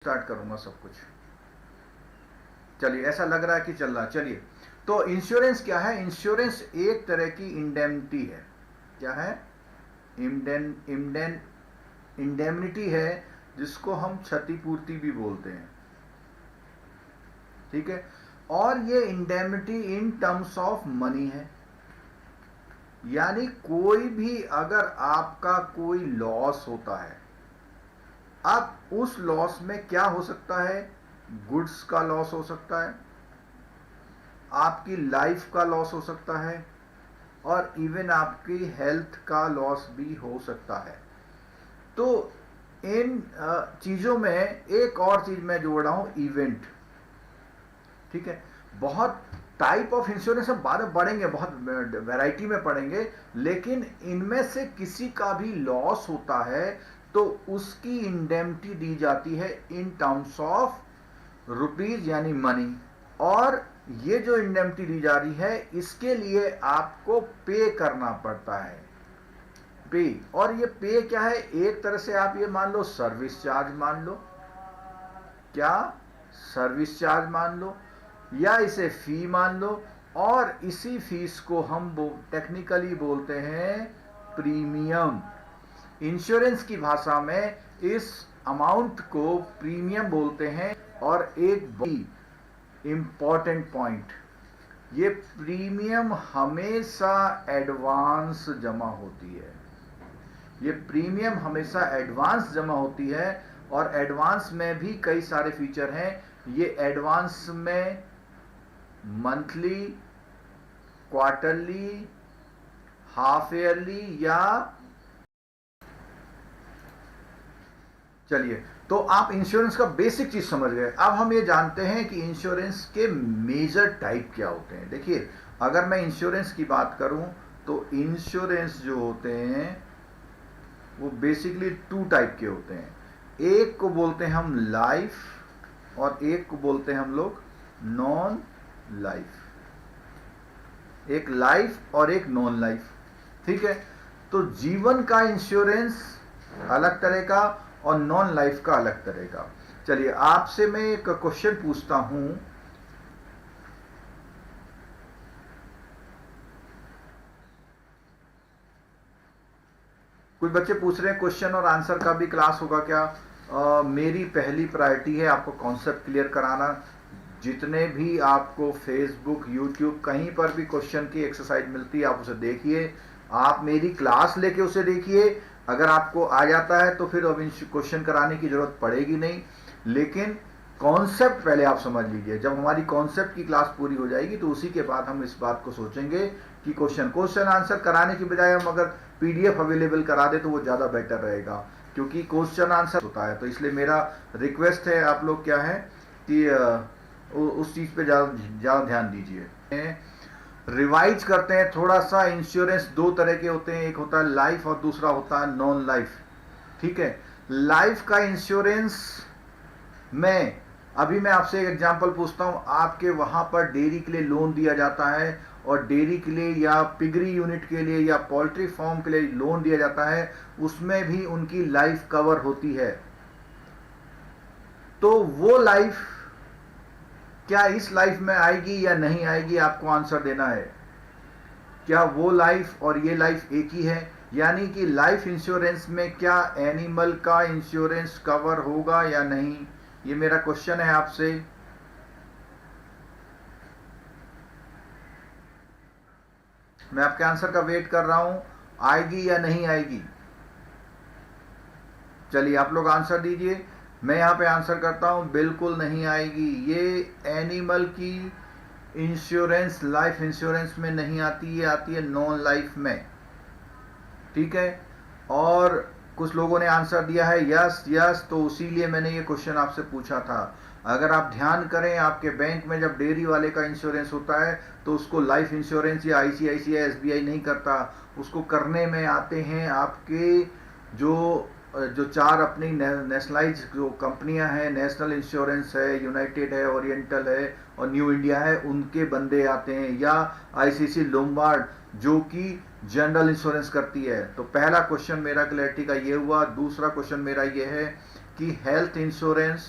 Start करूंगा सब कुछ। चलिए, ऐसा लग रहा है कि चल रहा है। चलिए, तो इंश्योरेंस क्या है? इंश्योरेंस एक तरह की इंडेमनिटी है। क्या है? इंडेमनिटी है, जिसको हम क्षतिपूर्ति भी बोलते हैं। ठीक है। और ये indemnity in terms of money है, यानी कोई भी अगर आपका कोई लॉस होता है, अब उस लॉस में क्या हो सकता है? गुड्स का लॉस हो सकता है, आपकी लाइफ का लॉस हो सकता है, और इवन आपकी हेल्थ का लॉस भी हो सकता है। तो इन चीज़ों में एक और चीज़ मैं जोड़ रहा हूं, इवेंट। ठीक है। बहुत टाइप ऑफ इंश्योरेंस हम बाद में पढ़ेंगे, बहुत वैरायटी में पढ़ेंगे, लेकिन इनमें से किसी का भी लॉस होता है तो उसकी इंडेमनिटी दी जाती है इन टर्म्स ऑफ रुपीज, यानी मनी। और ये जो इंडेमनिटी दी जा रही है, इसके लिए आपको पे करना पड़ता है। पे, और ये पे क्या है? एक तरह से आप ये मान लो सर्विस चार्ज मान लो। क्या? सर्विस चार्ज मान लो, या इसे फी मान लो। और इसी फीस को हम टेक्निकली बोलते हैं प्रीमियम। इंश्योरेंस की भाषा में इस अमाउंट को प्रीमियम बोलते हैं। और एक बड़ी इंपॉर्टेंट पॉइंट, ये प्रीमियम हमेशा एडवांस जमा होती है। ये प्रीमियम हमेशा एडवांस जमा होती है, और एडवांस में भी कई सारे फीचर हैं। ये एडवांस में मंथली, क्वार्टरली, हाफ ईयरली, या चलिए, तो आप इंश्योरेंस का बेसिक चीज समझ गए। अब हम ये जानते हैं कि इंश्योरेंस के मेजर टाइप क्या होते हैं। देखिए, अगर मैं इंश्योरेंस की बात करूं तो इंश्योरेंस जो होते हैं वो बेसिकली टू टाइप के होते हैं। एक को बोलते हैं हम लाइफ, और एक को बोलते हैं हम लोग नॉन लाइफ। एक लाइफ और एक नॉन लाइफ। ठीक है। तो जीवन का इंश्योरेंस अलग तरह का और नॉन लाइफ का अलग तरह का। चलिए, आपसे मैं एक क्वेश्चन पूछता हूं। कुछ बच्चे पूछ रहे हैं क्वेश्चन और आंसर का भी क्लास होगा क्या? मेरी पहली प्रायोरिटी है आपको कॉन्सेप्ट क्लियर कराना। जितने भी आपको फेसबुक, यूट्यूब, कहीं पर भी क्वेश्चन की एक्सरसाइज मिलती है, आप उसे देखिए। आप मेरी क्लास लेके उसे देखिए। अगर आपको आ जाता है तो फिर अब क्वेश्चन कराने की जरूरत पड़ेगी नहीं, लेकिन कॉन्सेप्ट पहले आप समझ लीजिए। जब हमारी कॉन्सेप्ट की क्लास पूरी हो जाएगी तो उसी के बाद हम इस बात को सोचेंगे कि क्वेश्चन आंसर कराने की बजाय हम अगर पीडीएफ अवेलेबल करा दे तो वो ज़्यादा बेटर रहेगा, क्योंकि क्वेश्चन आंसर होता है। तो इसलिए मेरा रिक्वेस्ट है, आप लोग क्या है कि उस चीज़ पे ज़्यादा ध्यान दीजिए। रिवाइज करते हैं थोड़ा सा। इंश्योरेंस दो तरह के होते हैं, एक होता है लाइफ और दूसरा होता है नॉन लाइफ। ठीक है। लाइफ का इंश्योरेंस में अभी मैं आपसे एक एग्जांपल पूछता हूं। आपके वहां पर डेयरी के लिए लोन दिया जाता है, और डेयरी के लिए या पिगरी यूनिट के लिए या पोल्ट्री फार्म के लिए लोन दिया जाता है, उसमें भी उनकी लाइफ कवर होती है। तो वो लाइफ क्या इस लाइफ में आएगी या नहीं आएगी, आपको आंसर देना है। क्या वो लाइफ और ये लाइफ एक ही है? यानी कि लाइफ इंश्योरेंस में क्या एनिमल का इंश्योरेंस कवर होगा या नहीं? ये मेरा क्वेश्चन है आपसे। मैं आपके आंसर का वेट कर रहा हूं, आएगी या नहीं आएगी। चलिए, आप लोग आंसर दीजिए। मैं यहां पे आंसर करता हूं, बिल्कुल नहीं आएगी। ये एनिमल की इंश्योरेंस लाइफ इंश्योरेंस में नहीं आती, ये आती है नॉन लाइफ में। ठीक है। और कुछ लोगों ने आंसर दिया है यस यस, तो इसीलिए मैंने ये क्वेश्चन आपसे पूछा था। अगर आप ध्यान करें, आपके बैंक में जब डेयरी वाले का इंश्योरेंस होता है तो उसको लाइफ इंश्योरेंस या आईसीआईसीआई एसबीआई नहीं करता, उसको करने में आते हैं आपके जो चार अपनी नेशनलाइज जो कंपनियां हैं, नेशनल इंश्योरेंस है, यूनाइटेड है, ओरिएंटल है और न्यू इंडिया है, उनके बंदे आते हैं, या आईसीसी लोम्बार्ड जो कि जनरल इंश्योरेंस करती है। तो पहला क्वेश्चन मेरा क्लैरिटी का ये हुआ। दूसरा क्वेश्चन मेरा ये है कि हेल्थ इंश्योरेंस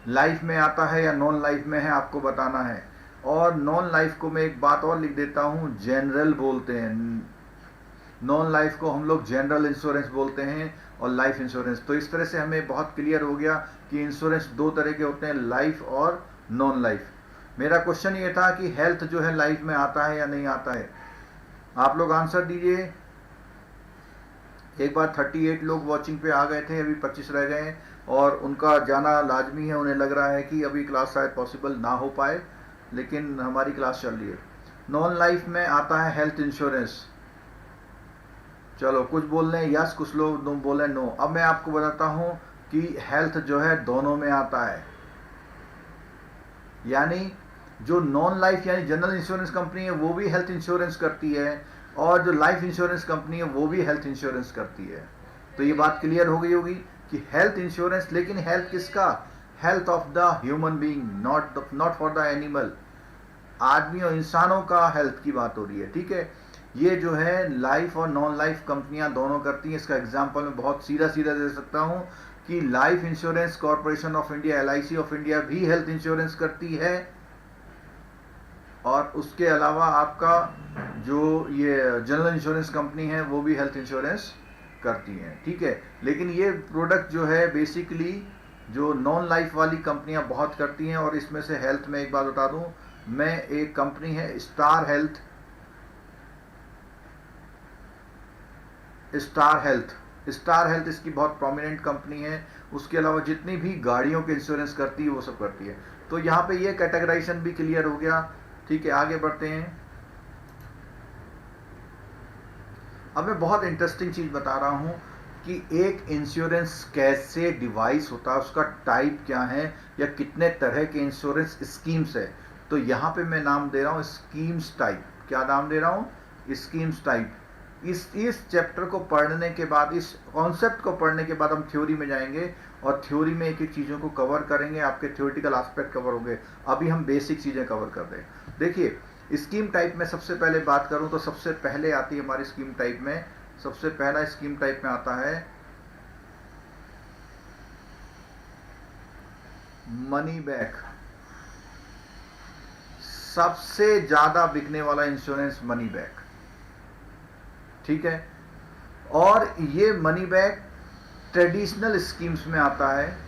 लाइफ में आता है या नॉन लाइफ में है, आपको बताना है। और नॉन लाइफ को मैं एक बात और लिख देता हूँ, जनरल बोलते हैं। नॉन लाइफ को हम लोग जनरल इंश्योरेंस बोलते हैं और लाइफ इंश्योरेंस। तो इस तरह से हमें बहुत क्लियर हो गया कि इंश्योरेंस दो तरह के होते हैं, लाइफ और नॉन लाइफ। मेरा क्वेश्चन ये था कि हेल्थ जो है लाइफ में आता है या नहीं आता है। आप लोग आंसर दीजिए। एक बार 38 लोग वॉचिंग पे आ गए थे, अभी 25 रह गए हैं और उनका जाना लाजमी है। उन्हें लग रहा है कि अभी क्लास शायद पॉसिबल ना हो पाए, लेकिन हमारी क्लास चल रही है। नॉन लाइफ में आता है हेल्थ इंश्योरेंस। चलो कुछ बोल रहे हैं यस, कुछ लोग बोले नो। अब मैं आपको बताता हूं कि हेल्थ जो है दोनों में आता है। यानी जो नॉन लाइफ यानी जनरल इंश्योरेंस कंपनी है वो भी हेल्थ इंश्योरेंस करती है, और जो लाइफ इंश्योरेंस कंपनी है वो भी हेल्थ इंश्योरेंस करती है। तो ये बात क्लियर हो गई होगी कि हेल्थ इंश्योरेंस, लेकिन हेल्थ किसका? Health of the human being, not for the animal. आदमी और इंसानों का हेल्थ की बात हो रही है, ठीक है। ये जो है लाइफ और नॉन लाइफ कंपनियां दोनों करती हैं। इसका एग्जांपल मैं बहुत सीधा सीधा दे सकता हूं कि life insurance corporation of India, LIC of India भी हेल्थ इंश्योरेंस करती है, और उसके अलावा आपका जो ये जनरल इंश्योरेंस कंपनी है वो भी हेल्थ इंश्योरेंस करती हैं, ठीक है। लेकिन ये प्रोडक्ट जो है बेसिकली जो नॉन लाइफ वाली कंपनियां बहुत करती हैं। और इसमें से हेल्थ में एक बात बता दूं मैं, एक कंपनी है स्टार हेल्थ। स्टार हेल्थ इसकी बहुत प्रोमिनेंट कंपनी है। उसके अलावा जितनी भी गाड़ियों के इंश्योरेंस करती है वो सब करती है। तो यहाँ पे ये कैटेगराइजेशन भी क्लियर हो गया, ठीक है। आगे बढ़ते हैं। अब मैं बहुत इंटरेस्टिंग चीज बता रहा हूं कि एक इंश्योरेंस कैसे डिवाइस होता है, उसका टाइप क्या है, या कितने तरह के इंश्योरेंस स्कीम्स है। तो यहाँ पे मैं नाम दे रहा हूँ स्कीम्स टाइप। क्या नाम दे रहा हूँ? Schemes type. इस चैप्टर को पढ़ने के बाद, इस कॉन्सेप्ट को पढ़ने के बाद हम थ्योरी में जाएंगे और थ्योरी में एक एक चीज़ों को कवर करेंगे। आपके थ्योरेटिकल एस्पेक्ट कवर होंगे। अभी हम बेसिक चीज़ें कवर कर रहे हैं। देखिए स्कीम टाइप में सबसे पहले बात करूं तो सबसे पहले आती है हमारी स्कीम टाइप में, सबसे पहला स्कीम टाइप में आता है मनी बैक। सबसे ज्यादा बिकने वाला इंश्योरेंस मनी बैक, ठीक है। और ये मनी बैक ट्रेडिशनल स्कीम्स में आता है।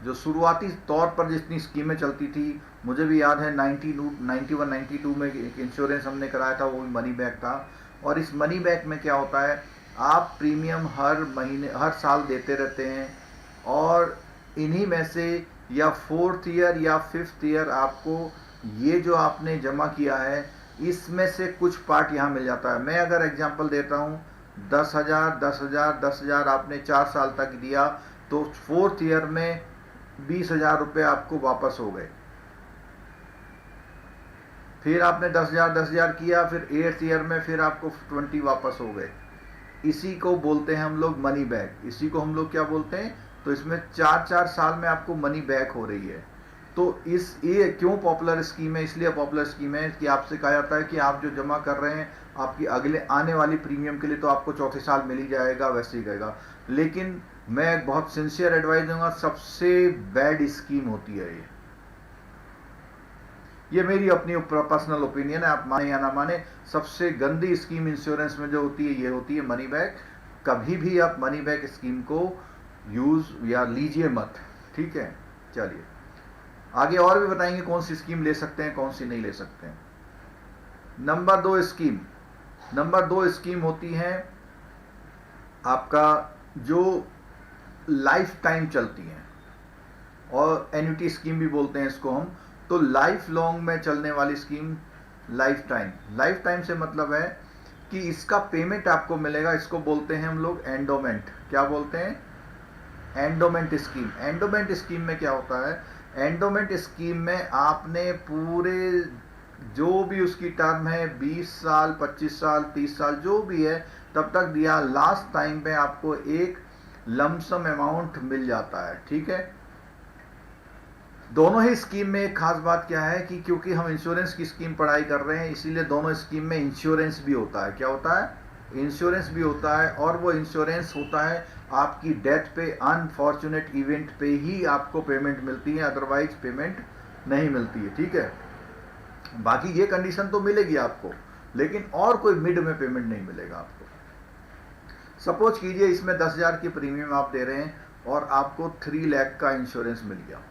जो शुरुआती तौर पर जितनी स्कीमें चलती थी, मुझे भी याद है 91-92 में एक इंश्योरेंस हमने कराया था, वो भी मनी बैक था। और इस मनी बैक में क्या होता है, आप प्रीमियम हर महीने हर साल देते रहते हैं, और इन्हीं में से या 4th ईयर या 5th ईयर आपको ये जो आपने जमा किया है इसमें से कुछ पार्ट यहाँ मिल जाता है। मैं अगर एग्जांपल देता हूँ 10,000 आपने 4 साल तक दिया, तो 4th ईयर में 20,000 रुपये आपको वापस हो गए। फिर आपने 10,000 किया, फिर 8th ईयर में फिर आपको 20 वापस हो गए। इसी को बोलते हैं हम लोग मनी बैक। इसी को हम लोग क्या बोलते हैं? तो इसमें 4 साल में आपको मनी बैक हो रही है। तो ये क्यों पॉपुलर स्कीम है? इसलिए पॉपुलर स्कीम है कि आपसे कहा जाता है कि आप जो जमा कर रहे हैं आपकी अगले आने वाली प्रीमियम के लिए तो आपको चौथे साल मिल ही जाएगा, वैसे ही रहेगा। लेकिन मैं बहुत सिंसियर एडवाइस दूंगा, सबसे बैड स्कीम होती है ये मेरी अपनी पर्सनल ओपिनियन है, आप माने या ना माने। सबसे गंदी स्कीम इंश्योरेंस में जो होती है ये होती है मनी बैक। कभी भी आप मनी बैक स्कीम को यूज या लीजिए मत, ठीक है। चलिए आगे और भी बताएंगे कौन सी स्कीम ले सकते हैं, कौन सी नहीं ले सकते हैं। नंबर 2 स्कीम होती है आपका जो लाइफ टाइम चलती है, और एन्युटी स्कीम भी बोलते हैं इसको हम। तो लाइफ लॉन्ग में चलने वाली स्कीम लाइफ टाइम से मतलब है कि इसका पेमेंट आपको मिलेगा। इसको बोलते हैं हम लोग एंडोमेंट। क्या बोलते हैं? Endowment scheme. एंडोमेंट स्कीम में क्या होता है? एंडोमेंट स्कीम में आपने पूरे जो भी उसकी टर्म है 20 साल, 25 साल, 30 साल जो भी है तब तक दिया। लास्ट टाइम पे आपको एक लमसम अमाउंट मिल जाता है, ठीक है। दोनों ही स्कीम में एक खास बात क्या है कि क्योंकि हम इंश्योरेंस की स्कीम पढ़ाई कर रहे हैं, इसीलिए दोनों स्कीम में इंश्योरेंस भी होता है। क्या होता है? इंश्योरेंस भी होता है। और वो इंश्योरेंस होता है आपकी डेथ पे, अनफॉर्चुनेट इवेंट पे ही आपको पेमेंट मिलती है, अदरवाइज पेमेंट नहीं मिलती है, ठीक है। बाकी ये कंडीशन तो मिलेगी आपको, लेकिन और कोई मिड में पेमेंट नहीं मिलेगा आपको। सपोज कीजिए इसमें 10,000 की प्रीमियम आप दे रहे हैं और आपको 3 लाख का इंश्योरेंस मिल गया,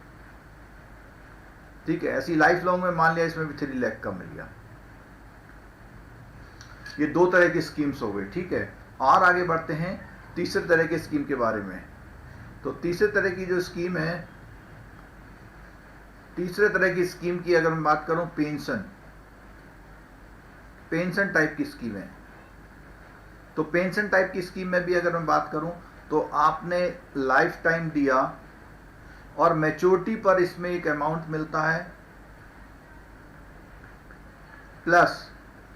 ठीक है। ऐसी लाइफ लॉन्ग में मान लिया इसमें भी 3 लाख का मिल गया। ये 2 तरह की स्कीम्स हो गई, ठीक है। और आगे बढ़ते हैं तीसरे तरह की स्कीम के बारे में। तो तीसरे तरह की जो स्कीम है, तीसरे तरह की स्कीम की अगर मैं बात करूं, पेंशन टाइप की स्कीम है। तो पेंशन टाइप की स्कीम में भी अगर मैं बात करूं तो आपने लाइफ टाइम दिया और मैच्योरिटी पर इसमें एक अमाउंट मिलता है प्लस,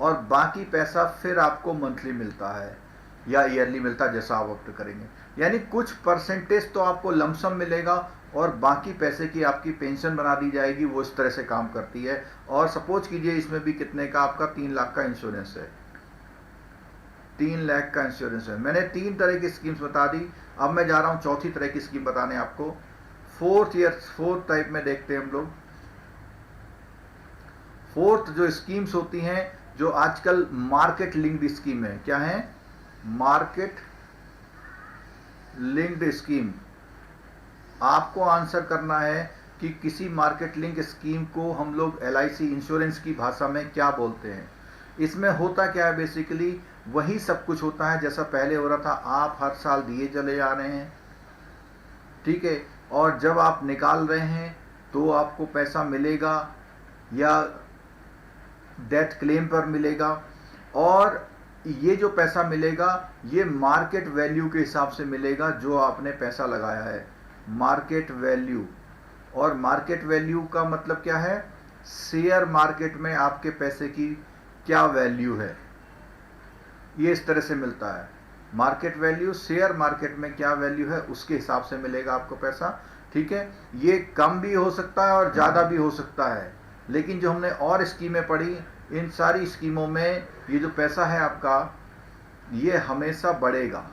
और बाकी पैसा फिर आपको मंथली मिलता है या ईयरली मिलता है, जैसा आप ऑप्ट करेंगे। यानी कुछ परसेंटेज तो आपको लमसम मिलेगा और बाकी पैसे की आपकी पेंशन बना दी जाएगी। वो इस तरह से काम करती है। और सपोज कीजिए इसमें भी कितने का, आपका 3 लाख का इंश्योरेंस है, 3 लाख का इंश्योरेंस है। मैंने 3 तरह की स्कीम्स बता दी। अब मैं जा रहा हूं चौथी तरह की स्कीम बताने आपको। फोर्थ टाइप में देखते हैं हम लोग। फोर्थ जो स्कीम्स होती हैं, जो आजकल मार्केट लिंक्ड स्कीम है। क्या है? Market linked scheme. आपको आंसर करना है कि किसी मार्केट लिंक स्कीम को हम लोग LIC इंश्योरेंस की भाषा में क्या बोलते हैं। इसमें होता क्या है, बेसिकली वही सब कुछ होता है जैसा पहले हो रहा था। आप हर साल दिए चले जा रहे हैं, ठीक है, और जब आप निकाल रहे हैं तो आपको पैसा मिलेगा या डेथ क्लेम पर मिलेगा। और ये जो पैसा मिलेगा ये मार्केट वैल्यू के हिसाब से मिलेगा जो आपने पैसा लगाया है, मार्केट वैल्यू। और मार्केट वैल्यू का मतलब क्या है? शेयर मार्केट में आपके पैसे की क्या वैल्यू है, ये इस तरह से मिलता है। मार्केट वैल्यू, शेयर मार्केट में क्या वैल्यू है उसके हिसाब से मिलेगा आपको पैसा, ठीक है। ये कम भी हो सकता है और ज़्यादा भी हो सकता है, लेकिन जो हमने और स्कीमें पढ़ी, इन सारी स्कीमों में ये जो पैसा है आपका, ये हमेशा बढ़ेगा।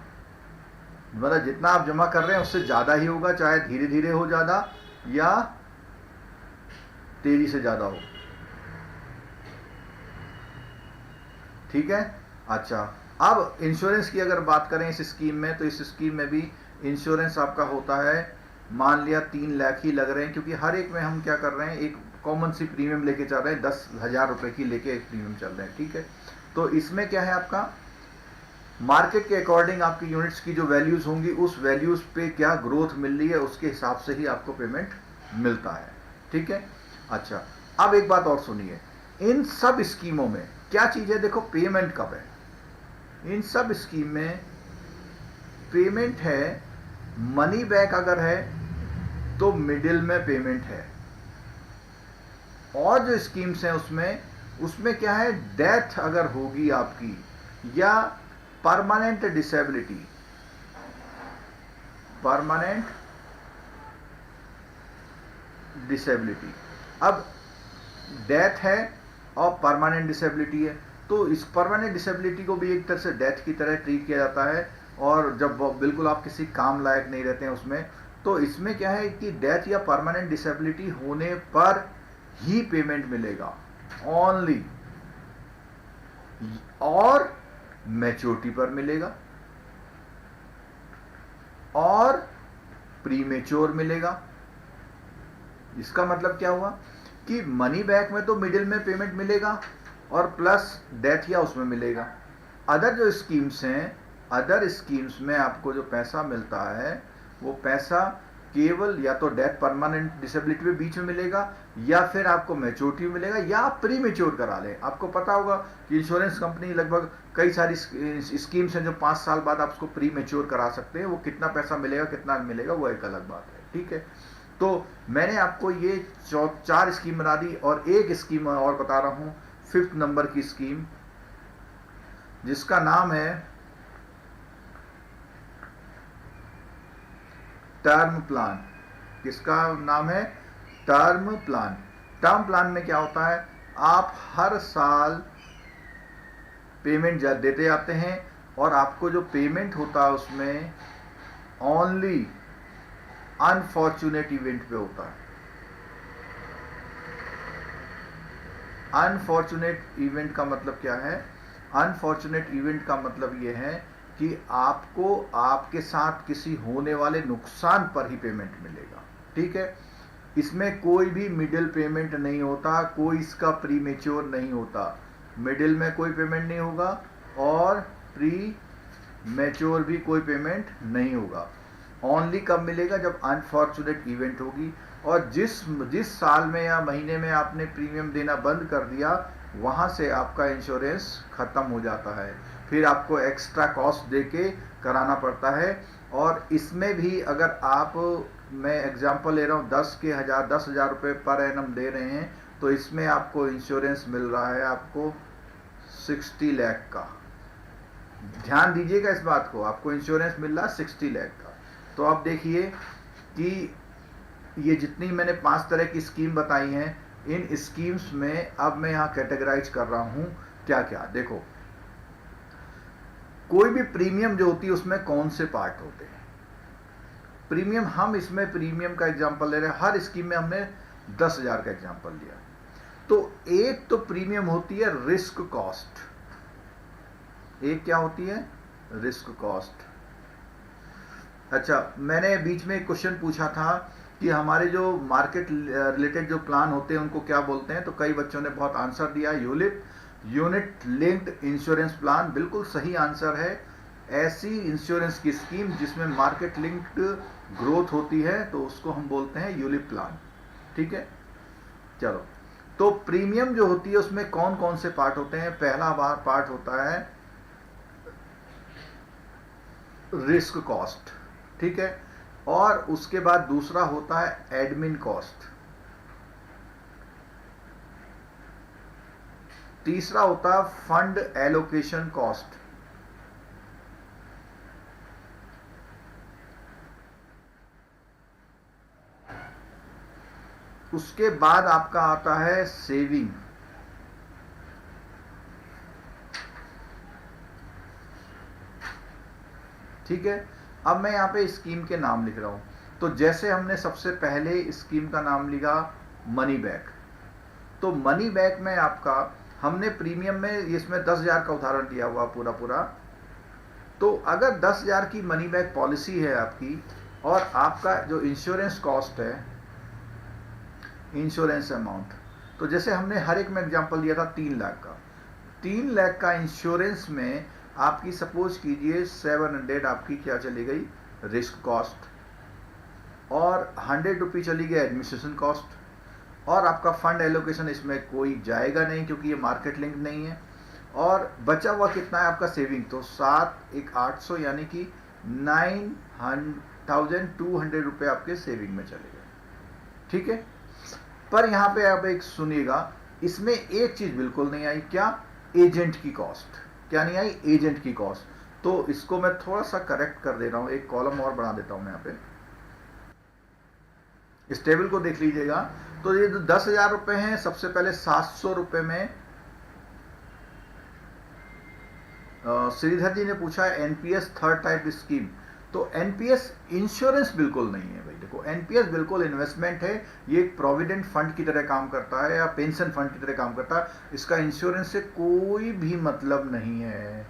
मतलब जितना आप जमा कर रहे हैं उससे ज़्यादा ही होगा, चाहे धीरे धीरे हो ज़्यादा या तेजी से ज़्यादा हो, ठीक है। अच्छा, अब इंश्योरेंस की अगर बात करें इस स्कीम में, तो इस स्कीम में भी इंश्योरेंस आपका होता है। मान लिया 3 लाख ही लग रहे हैं, क्योंकि हर एक में हम क्या कर रहे हैं, एक कॉमन सी प्रीमियम लेके चल रहे हैं, 10,000 रुपए की लेके एक प्रीमियम चल रहे हैं, ठीक है। तो इसमें क्या है, आपका मार्केट के अकॉर्डिंग आपकी यूनिट्स की जो वैल्यूज होंगी, उस वैल्यूज पे क्या ग्रोथ मिल रही है उसके हिसाब से ही आपको पेमेंट मिलता है, ठीक है। अच्छा, अब एक बात और सुनिए, इन सब स्कीमों में क्या चीज है, देखो पेमेंट कब है। इन सब स्कीम में पेमेंट है, मनी बैक अगर है तो मिडिल में पेमेंट है। और जो स्कीम्स हैं उसमें क्या है, डेथ अगर होगी आपकी या परमानेंट डिसेबिलिटी, अब डेथ है और परमानेंट डिसेबिलिटी है, तो इस परमानेंट डिसेबिलिटी को भी एक तरह से डेथ की तरह ट्रीट किया जाता है। और जब बिल्कुल आप किसी काम लायक नहीं रहते हैं उसमें, तो इसमें क्या है कि डेथ या परमानेंट डिसेबिलिटी होने पर ही पेमेंट मिलेगा ओनली, और मैच्योरिटी पर मिलेगा और प्रीमेच्योर मिलेगा। इसका मतलब क्या हुआ कि मनी बैक में तो मिडिल में पेमेंट मिलेगा और प्लस डेथ या उसमें मिलेगा। अदर जो स्कीम्स हैं, अदर स्कीम्स में आपको जो पैसा मिलता है वो पैसा केवल या तो डेथ परमानेंट डिसेबिलिटी में बीच में मिलेगा या फिर आपको मैच्योरिटी मिलेगा या आप प्री मेच्योर करा लें। आपको पता होगा कि इंश्योरेंस कंपनी लगभग कई सारी स्कीम्स हैं जो 5 साल बाद आप उसको प्री मेच्योर करा सकते हैं। वो कितना पैसा मिलेगा कितना मिलेगा वो एक अलग बात है, ठीक है। तो मैंने आपको ये 4 स्कीम बना दी और एक स्कीम और बता रहा हूं, 5th नंबर की स्कीम, जिसका नाम है टर्म प्लान। किसका नाम है? Term plan. टर्म प्लान में क्या होता है, आप हर साल पेमेंट देते जाते हैं और आपको जो पेमेंट होता है उसमें ओनली अनफॉर्चुनेट इवेंट पे होता है। अनफॉर्चुनेट इवेंट का मतलब क्या है? अनफॉर्चुनेट इवेंट का मतलब यह है कि आपको आपके साथ किसी होने वाले नुकसान पर ही पेमेंट मिलेगा। ठीक है, इसमें कोई भी मिडिल पेमेंट नहीं होता, कोई इसका प्री मेच्योर नहीं होता। मिडिल में कोई पेमेंट नहीं होगा और प्री मैच्योर भी कोई पेमेंट नहीं होगा। ओनली कब मिलेगा? जब अनफॉर्चुनेट इवेंट होगी। और जिस साल में या महीने में आपने प्रीमियम देना बंद कर दिया, वहां से आपका इंश्योरेंस खत्म हो जाता है, फिर आपको एक्स्ट्रा कॉस्ट देके कराना पड़ता है। और इसमें भी अगर आप, मैं एग्जांपल ले रहा हूँ, 10,000 रुपये पर एनम दे रहे हैं, तो इसमें आपको इंश्योरेंस मिल रहा है आपको 60 लाख का। ध्यान दीजिएगा इस बात को, आपको इंश्योरेंस मिल रहा है 60 लाख का। तो आप देखिए कि ये जितनी मैंने 5 तरह की स्कीम बताई हैं, इन स्कीम्स में अब मैं यहाँ कैटेगराइज कर रहा हूँ क्या क्या। देखो, कोई भी प्रीमियम जो होती है उसमें कौन से पार्ट होते हैं। प्रीमियम, हम इसमें प्रीमियम का एग्जांपल ले रहे हैं, हर स्कीम में हमने 10,000 का एग्जांपल लिया। तो एक तो प्रीमियम होती है रिस्क कॉस्ट। एक क्या होती है? Risk cost. अच्छा, मैंने बीच में एक क्वेश्चन पूछा था कि हमारे जो मार्केट रिलेटेड जो प्लान होते हैं उनको क्या बोलते हैं, तो कई बच्चों ने बहुत आंसर दिया, ULIP, unit linked insurance plan. बिल्कुल सही आंसर है। ऐसी इंश्योरेंस की स्कीम जिसमें मार्केट लिंक्ड ग्रोथ होती है, तो उसको हम बोलते हैं यूलिप प्लान। ठीक है, चलो। तो प्रीमियम जो होती है उसमें कौन कौन से पार्ट होते हैं? पहला पार्ट होता है रिस्क कॉस्ट। ठीक है, और उसके बाद दूसरा होता है एडमिन कॉस्ट। तीसरा होता है फंड एलोकेशन कॉस्ट। उसके बाद आपका आता है सेविंग। ठीक है, अब मैं यहां पे स्कीम के नाम लिख रहा हूं। तो जैसे हमने सबसे पहले स्कीम का नाम लिखा मनी बैक, तो मनी बैक में आपका, हमने प्रीमियम में इसमें 10,000 का उदाहरण दिया हुआ पूरा। तो अगर 10,000 की मनी बैक पॉलिसी है आपकी, और आपका जो इंश्योरेंस कॉस्ट है, इंश्योरेंस अमाउंट, तो जैसे हमने हर एक में एग्जांपल दिया था 3 लाख का। 3 लाख का इंश्योरेंस में आपकी, सपोज कीजिए 700 आपकी क्या चली गई? रिस्क कॉस्ट, और 100 रुपये चली गई एडमिनिस्ट्रेशन कॉस्ट, और आपका फंड एलोकेशन इसमें कोई जाएगा नहीं क्योंकि ये मार्केट लिंक नहीं है। और बचा हुआ कितना है आपका सेविंग? तो 7 एक 800 यानी कि 9,200 रुपये आपके सेविंग में चले गए। ठीक है, पर यहां पे आप एक सुनिएगा, इसमें एक चीज बिल्कुल नहीं आई। क्या? एजेंट की कॉस्ट। क्या नहीं आई? एजेंट की कॉस्ट। तो इसको मैं थोड़ा सा करेक्ट कर दे रहा हूं, एक कॉलम और बढ़ा देता हूं मैं यहां पे। इस टेबल को देख लीजिएगा। तो ये जो 10,000 रुपए हैं, सबसे पहले 700 रुपए में श्रीधर जी ने पूछा है एनपीएस थर्ड टाइप स्कीम। तो एनपीएस इंश्योरेंस बिल्कुल नहीं है भाई। देखो, एनपीएस बिल्कुल इन्वेस्टमेंट है, ये एक प्रोविडेंट फंड की तरह काम करता है या पेंशन फंड की तरह काम करता है। इसका इंश्योरेंस से कोई भी मतलब नहीं है।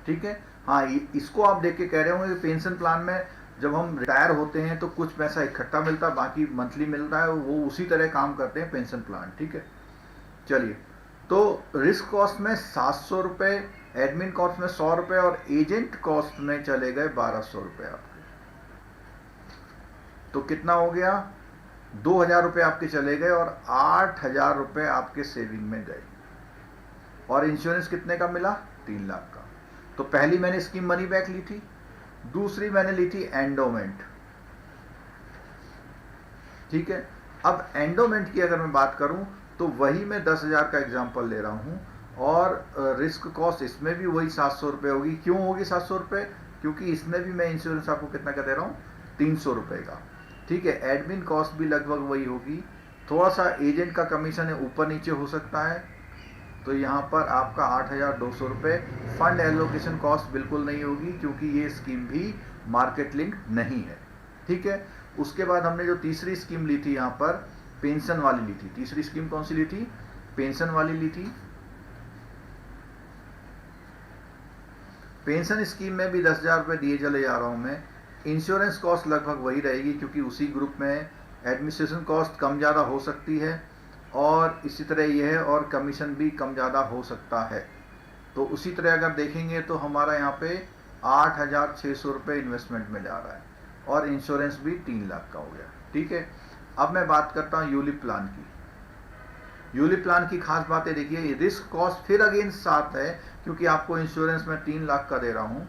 ठीक है, हाँ, इसको आप देख के कह रहे होंगे कि पेंशन प्लान में जब हम रिटायर होते हैं तो कुछ पैसा इकट्ठा मिलता है, बाकी मंथली मिलता है, वो उसी तरह काम करते हैं पेंशन प्लान। ठीक है, चलिए। तो रिस्क कॉस्ट में 700 रुपए, एडमिन कॉस्ट में 100 रुपए, और एजेंट कॉस्ट में चले गए 1200 रुपए आपके। तो कितना हो गया? 2,000 रुपए आपके चले गए और 8,000 रुपए आपके सेविंग में गए। और इंश्योरेंस कितने का मिला? 3 लाख का। तो पहली मैंने स्कीम मनी बैक ली थी, दूसरी मैंने ली थी एंडोमेंट। ठीक है, अब एंडोमेंट की अगर मैं बात करूं तो वही मैं 10,000 का एग्जांपल ले रहा हूं, और रिस्क कॉस्ट इसमें भी वही 700 रुपए होगी। क्यों होगी 700 रुपए? क्योंकि इसमें भी मैं इंश्योरेंस आपको कितना का दे रहा हूं? 300 रुपए का। ठीक है, एडमिन कॉस्ट भी लगभग वही होगी, थोड़ा सा एजेंट का कमीशन है ऊपर नीचे हो सकता है। तो यहाँ पर आपका 8,200 रुपये। फंड एलोकेशन कॉस्ट बिल्कुल नहीं होगी क्योंकि ये स्कीम भी मार्केट लिंक नहीं है। ठीक है, उसके बाद हमने जो तीसरी स्कीम ली थी यहाँ पर पेंशन वाली ली थी। तीसरी स्कीम कौन सी ली थी? पेंशन वाली ली थी। पेंशन स्कीम में भी 10,000 रुपये दिए चले जा रहा हूं मैं। इंश्योरेंस कॉस्ट लगभग वही रहेगी, क्योंकि उसी ग्रुप में एडमिनिस्ट्रेशन कॉस्ट कम ज़्यादा हो सकती है और इसी तरह यह है, और कमीशन भी कम ज़्यादा हो सकता है। तो उसी तरह अगर देखेंगे तो हमारा यहाँ पे 8,600 रुपये इन्वेस्टमेंट में जा रहा है और इंश्योरेंस भी 3 लाख का हो गया। ठीक है, अब मैं बात करता हूँ यूलिप प्लान की। यूलिप प्लान की खास बातें देखिए, रिस्क कॉस्ट फिर अगेन 7 है, क्योंकि आपको इंश्योरेंस में 3 लाख का दे रहा हूं,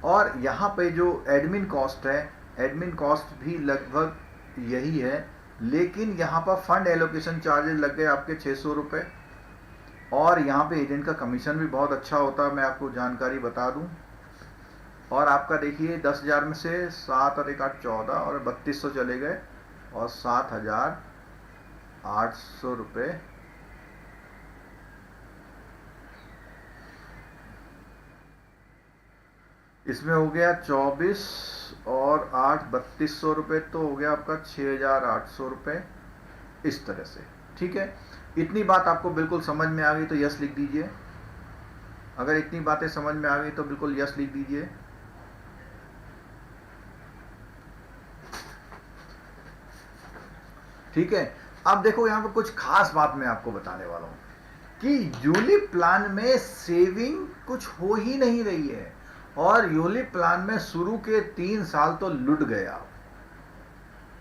और यहां पे जो एडमिन कॉस्ट है, एडमिन कॉस्ट भी लगभग यही है, लेकिन यहां पर फंड एलोकेशन चार्जेस लग गए आपके 600 रुपये, और यहां पे एजेंट का कमीशन भी बहुत अच्छा होता है, मैं आपको जानकारी बता दूं। और आपका देखिए 10,000 में से 7 और 1 8 14 और 3200 चले गए, और 7,800 रुपये इसमें हो गया 24 और 8 3200 रुपये, तो हो गया आपका 6,800 रुपये इस तरह से। ठीक है, इतनी बात आपको बिल्कुल समझ में आ गई तो यस लिख दीजिए। अगर इतनी बातें समझ में आ गई तो बिल्कुल यस लिख दीजिए। ठीक है, अब देखो यहां पर कुछ खास बात मैं आपको बताने वाला हूं कि यूलिप प्लान में सेविंग कुछ हो ही नहीं रही है, और यूलिप प्लान में शुरू के 3 साल तो लुट गए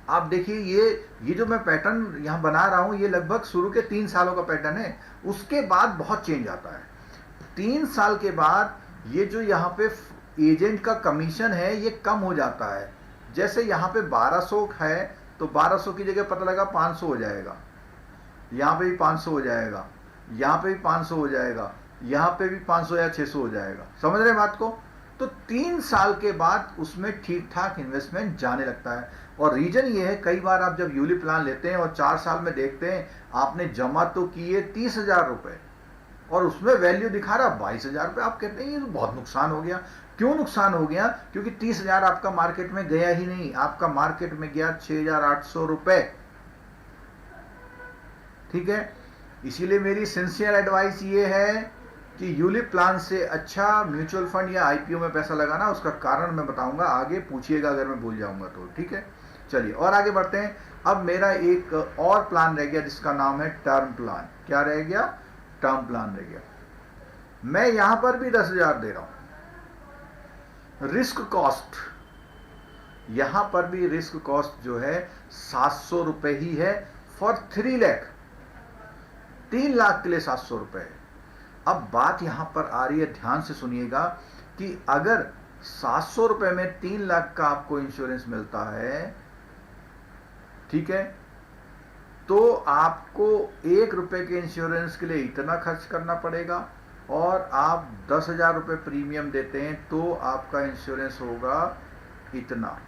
आप देखिए, ये जो मैं पैटर्न यहां बना रहा हूं, ये लगभग शुरू के 3 सालों का पैटर्न है। उसके बाद बहुत चेंज आता है। 3 साल के बाद ये जो यहाँ पे एजेंट का कमीशन है ये कम हो जाता है। जैसे यहाँ पे 1200 है तो 1200 की जगह पता लगा 500 हो जाएगा, यहाँ पे भी 500 हो जाएगा, यहाँ पे भी 500 हो जाएगा, यहाँ पे भी 500 या 600 हो जाएगा। समझ रहे बात को? तो 3 साल के बाद उसमें ठीक ठाक इन्वेस्टमेंट जाने लगता है। और रीजन ये है, कई बार आप जब यूलिप प्लान लेते हैं और 4 साल में देखते हैं आपने जमा तो किए 30,000 रुपये और उसमें वैल्यू दिखा रहा 22,000 रुपये, आप कहते हैं ये तो बहुत नुकसान हो गया। क्यों नुकसान हो गया? क्योंकि 30,000 आपका मार्केट में गया ही नहीं, आपका मार्केट में गया 6,800 रुपये। ठीक है, इसीलिए मेरी सिंसियर एडवाइस ये है कि यूलिप प्लान से अच्छा म्यूचुअल फंड या आईपीओ में पैसा लगाना। उसका कारण मैं बताऊंगा आगे, पूछिएगा अगर मैं भूल जाऊंगा तो। ठीक है, चलिए और आगे बढ़ते हैं। अब मेरा एक और प्लान रह गया जिसका नाम है टर्म प्लान। क्या रह गया? टर्म प्लान रह गया। मैं यहां पर भी 10,000 दे रहा हूं। रिस्क कॉस्ट, यहां पर भी रिस्क कॉस्ट जो है 700 रुपए ही है फॉर 3 लाख। 3 लाख के लिए 700 रुपए है। अब बात यहां पर आ रही है, ध्यान से सुनिएगा, कि अगर 700 रुपए में 3 लाख का आपको इंश्योरेंस मिलता है, ठीक है, तो आपको 1 रुपए के इंश्योरेंस के लिए इतना खर्च करना पड़ेगा, और आप 10,000 रुपये प्रीमियम देते हैं तो आपका इंश्योरेंस होगा इतना।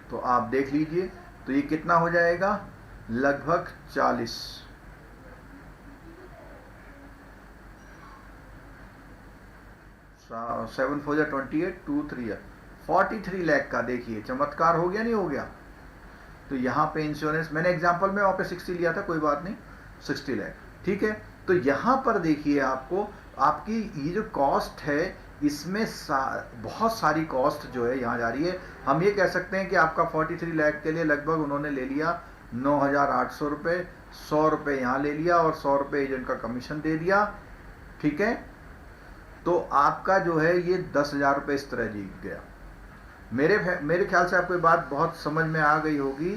तो आप देख लीजिए, तो ये कितना हो जाएगा? लगभग 40। 7 4 28 2 3 43 लाख का। देखिए चमत्कार हो गया नहीं हो गया? तो यहां पे इंश्योरेंस मैंने एग्जांपल में वहां पे 60 लिया था, कोई बात नहीं, 60 लाख। ठीक है, तो यहां पर देखिए आपको आपकी ये जो कॉस्ट है इसमें बहुत सारी कॉस्ट जो है यहां जा रही है। हम ये कह सकते हैं कि आपका 43 लाख के लिए लगभग उन्होंने ले लिया 9,800 रुपये, 100 रुपये यहां ले लिया और 100 रुपये एजेंट का कमीशन दे दिया। ठीक है, तो आपका जो है ये 10,000 रुपये इस तरह जीत गया। मेरे ख्याल से आपको ये बात बहुत समझ में आ गई होगी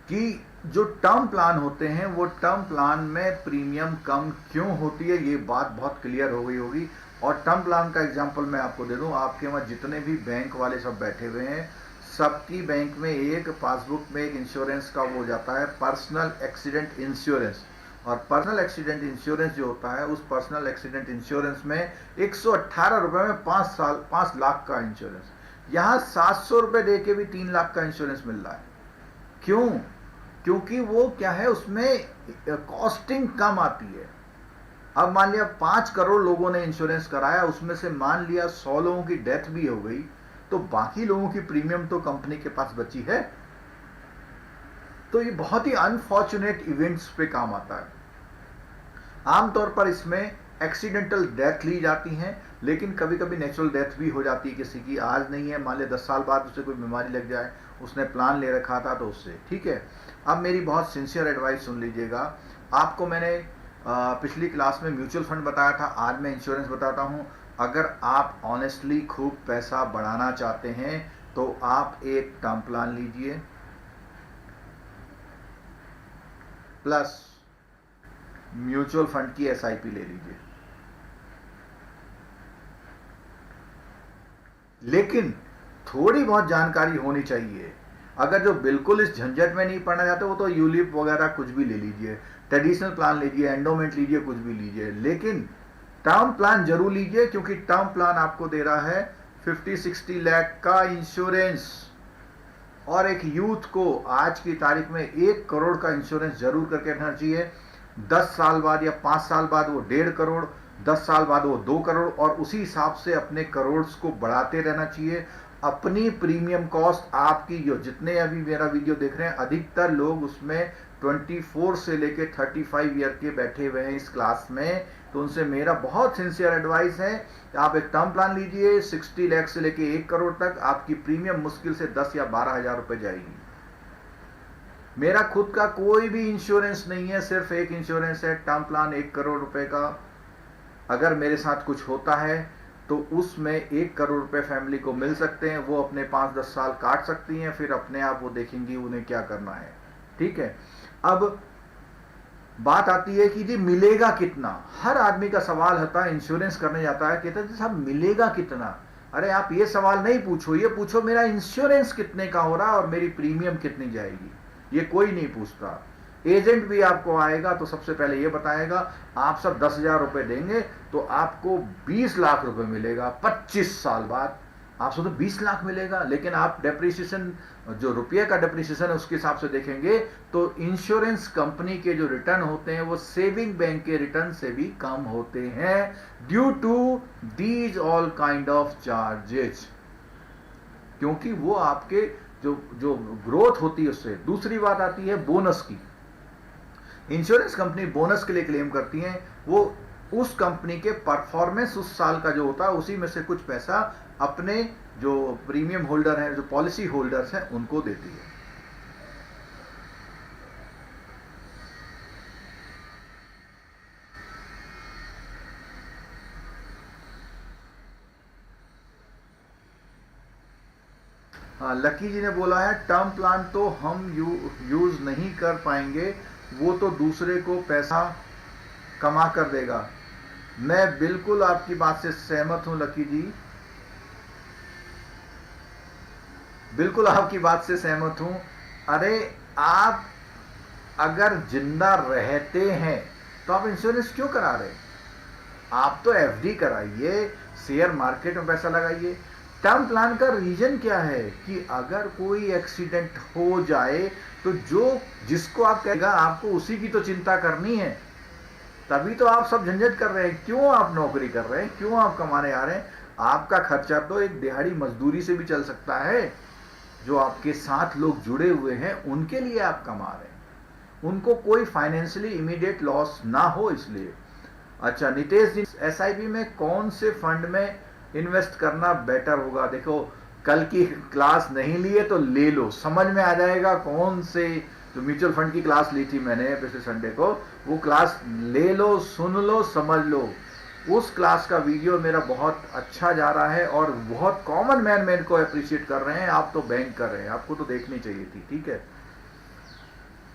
कि जो टर्म प्लान होते हैं वो टर्म प्लान में प्रीमियम कम क्यों होती है, ये बात बहुत क्लियर हो गई होगी। और टर्म प्लान का एग्जांपल मैं आपको दे दूं, आपके वहाँ जितने भी बैंक वाले सब बैठे हुए हैं, सबकी बैंक में एक पासबुक में एक इंश्योरेंस का वो जाता है, पर्सनल एक्सीडेंट इंश्योरेंस। और पर्सनल एक्सीडेंट इंश्योरेंस जो होता है, उस पर्सनल एक्सीडेंट इंश्योरेंस में 118 रुपये में 5 लाख का इंश्योरेंस। यहाँ 700 रुपये दे के भी 3 लाख का इंश्योरेंस मिल रहा है। क्यों? क्योंकि वो क्या है, उसमें कॉस्टिंग कम आती है। अब मान लिया 5 करोड़ लोगों ने इंश्योरेंस कराया, उसमें से मान लिया 100 लोगों की डेथ भी हो गई, तो बाकी लोगों की प्रीमियम तो कंपनी के पास बची है। तो ये बहुत ही अनफॉर्चुनेट इवेंट्स पे काम आता है। आमतौर पर इसमें एक्सीडेंटल डेथ ली जाती हैं, लेकिन कभी कभी नेचुरल डेथ भी हो जाती है किसी की। आज नहीं है, मान लिया 10 साल बाद उसे कोई बीमारी लग जाए, उसने प्लान ले रखा था तो उससे, ठीक है। अब मेरी बहुत सिंसियर एडवाइस सुन लीजिएगा। आपको मैंने पिछली क्लास में म्यूचुअल फंड बताया था, आज मैं इंश्योरेंस बताता हूं। अगर आप ऑनेस्टली खूब पैसा बढ़ाना चाहते हैं तो आप एक टर्म प्लान लीजिए प्लस म्यूचुअल फंड की एसआईपी ले लीजिए। लेकिन थोड़ी बहुत जानकारी होनी चाहिए। अगर जो बिल्कुल इस झंझट में नहीं पड़ना चाहते वो तो यूलिप वगैरह कुछ भी ले लीजिए, ट्रेडिशनल प्लान लीजिए, एंडोमेंट लीजिए, कुछ भी लीजिए, लेकिन टर्म प्लान जरूर लीजिए, क्योंकि टर्म प्लान आपको दे रहा है 50-60 लाख का इंश्योरेंस। और एक यूथ को आज की तारीख में 1 करोड़ का इंश्योरेंस जरूर करके रखना चाहिए। 10 साल बाद या 5 साल बाद वो 1.5 करोड़, 10 साल बाद वो 2 करोड़, और उसी हिसाब से अपने करोड़ को बढ़ाते रहना चाहिए। अपनी प्रीमियम कॉस्ट आपकी, जो जितने अभी मेरा वीडियो देख रहे हैं, अधिकतर लोग उसमें 24 से लेके 35 ईयर के बैठे हुए हैं इस क्लास में। तो उनसे मेरा बहुत सिंसियर एडवाइस है, आप एक टर्म प्लान लीजिए 60 लाख से लेके 1 करोड़ तक। आपकी प्रीमियम मुश्किल से 10 या 12 हजार रुपए जाएगी। मेरा खुद का कोई भी इंश्योरेंस नहीं है, सिर्फ एक इंश्योरेंस है, टर्म प्लान 1 करोड़ रुपए का। अगर मेरे साथ कुछ होता है तो उसमें 1 करोड़ रुपए फैमिली को मिल सकते हैं। वो अपने 5-10 साल काट सकती हैं, फिर अपने आप वो देखेंगी उन्हें क्या करना है, ठीक है। अब बात आती है कि जी मिलेगा कितना। हर आदमी का सवाल होता है, इंश्योरेंस करने जाता है, कहता है साहब मिलेगा कितना। अरे आप ये सवाल नहीं पूछो, ये पूछो मेरा इंश्योरेंस कितने का हो रहा है और मेरी प्रीमियम कितनी जाएगी। ये कोई नहीं पूछता। एजेंट भी आपको आएगा तो सबसे पहले ये बताएगा, आप सब 10,000 रुपए देंगे तो आपको 20 लाख रुपए मिलेगा 25 साल बाद। आपसे तो 20 लाख मिलेगा, लेकिन आप डेप्रिसिएशन, जो रुपये का डेप्रिसिएशन है उसके हिसाब से देखेंगे तो इंश्योरेंस कंपनी के जो रिटर्न होते हैं वो सेविंग बैंक के रिटर्न से भी कम होते हैं, due to these all kind of charges, क्योंकि वो आपके जो ग्रोथ होती है उससे। दूसरी बात आती है बोनस की। इंश्योरेंस कंपनी बोनस के लिए क्लेम करती हैं, वो उस कंपनी के परफॉर्मेंस उस साल का जो होता है उसी में से कुछ पैसा अपने जो प्रीमियम होल्डर हैं, जो पॉलिसी होल्डर्स हैं, उनको देती है। लकी जी ने बोला है टर्म प्लान तो हम यूज नहीं कर पाएंगे, वो तो दूसरे को पैसा कमा कर देगा। मैं बिल्कुल आपकी बात से सहमत हूं लकी जी, बिल्कुल आपकी बात से सहमत हूं। अरे आप अगर जिंदा रहते हैं तो आप इंश्योरेंस क्यों करा रहे? आप तो एफडी कराइए, शेयर मार्केट में पैसा लगाइए। टर्म प्लान का रीजन क्या है कि अगर कोई एक्सीडेंट हो जाए तो जिसको आप कहेगा आपको उसी की तो चिंता करनी है। तभी तो आप सब झंझट कर रहे हैं। क्यों आप नौकरी कर रहे हैं, क्यों आप कमाने आ रहे हैं? आपका खर्चा तो एक दिहाड़ी मजदूरी से भी चल सकता है। जो आपके साथ लोग जुड़े हुए हैं उनके लिए आप कमा रहे हैं, उनको कोई फाइनेंशियली इमीडिएट लॉस ना हो, इसलिए। अच्छा नितेश जी, एसआईपी में कौन से फंड में इन्वेस्ट करना बेटर होगा? देखो कल की क्लास नहीं लिए तो ले लो, समझ में आ जाएगा कौन से। जो म्यूचुअल फंड की क्लास ली थी मैंने पिछले संडे को, वो क्लास ले लो, सुन लो, समझ लो। उस क्लास का वीडियो मेरा बहुत अच्छा जा रहा है और बहुत कॉमन मैन मेरे को अप्रिशिएट कर रहे हैं। आप तो बैंक कर रहे हैं, आपको तो देखनी चाहिए थी, ठीक है।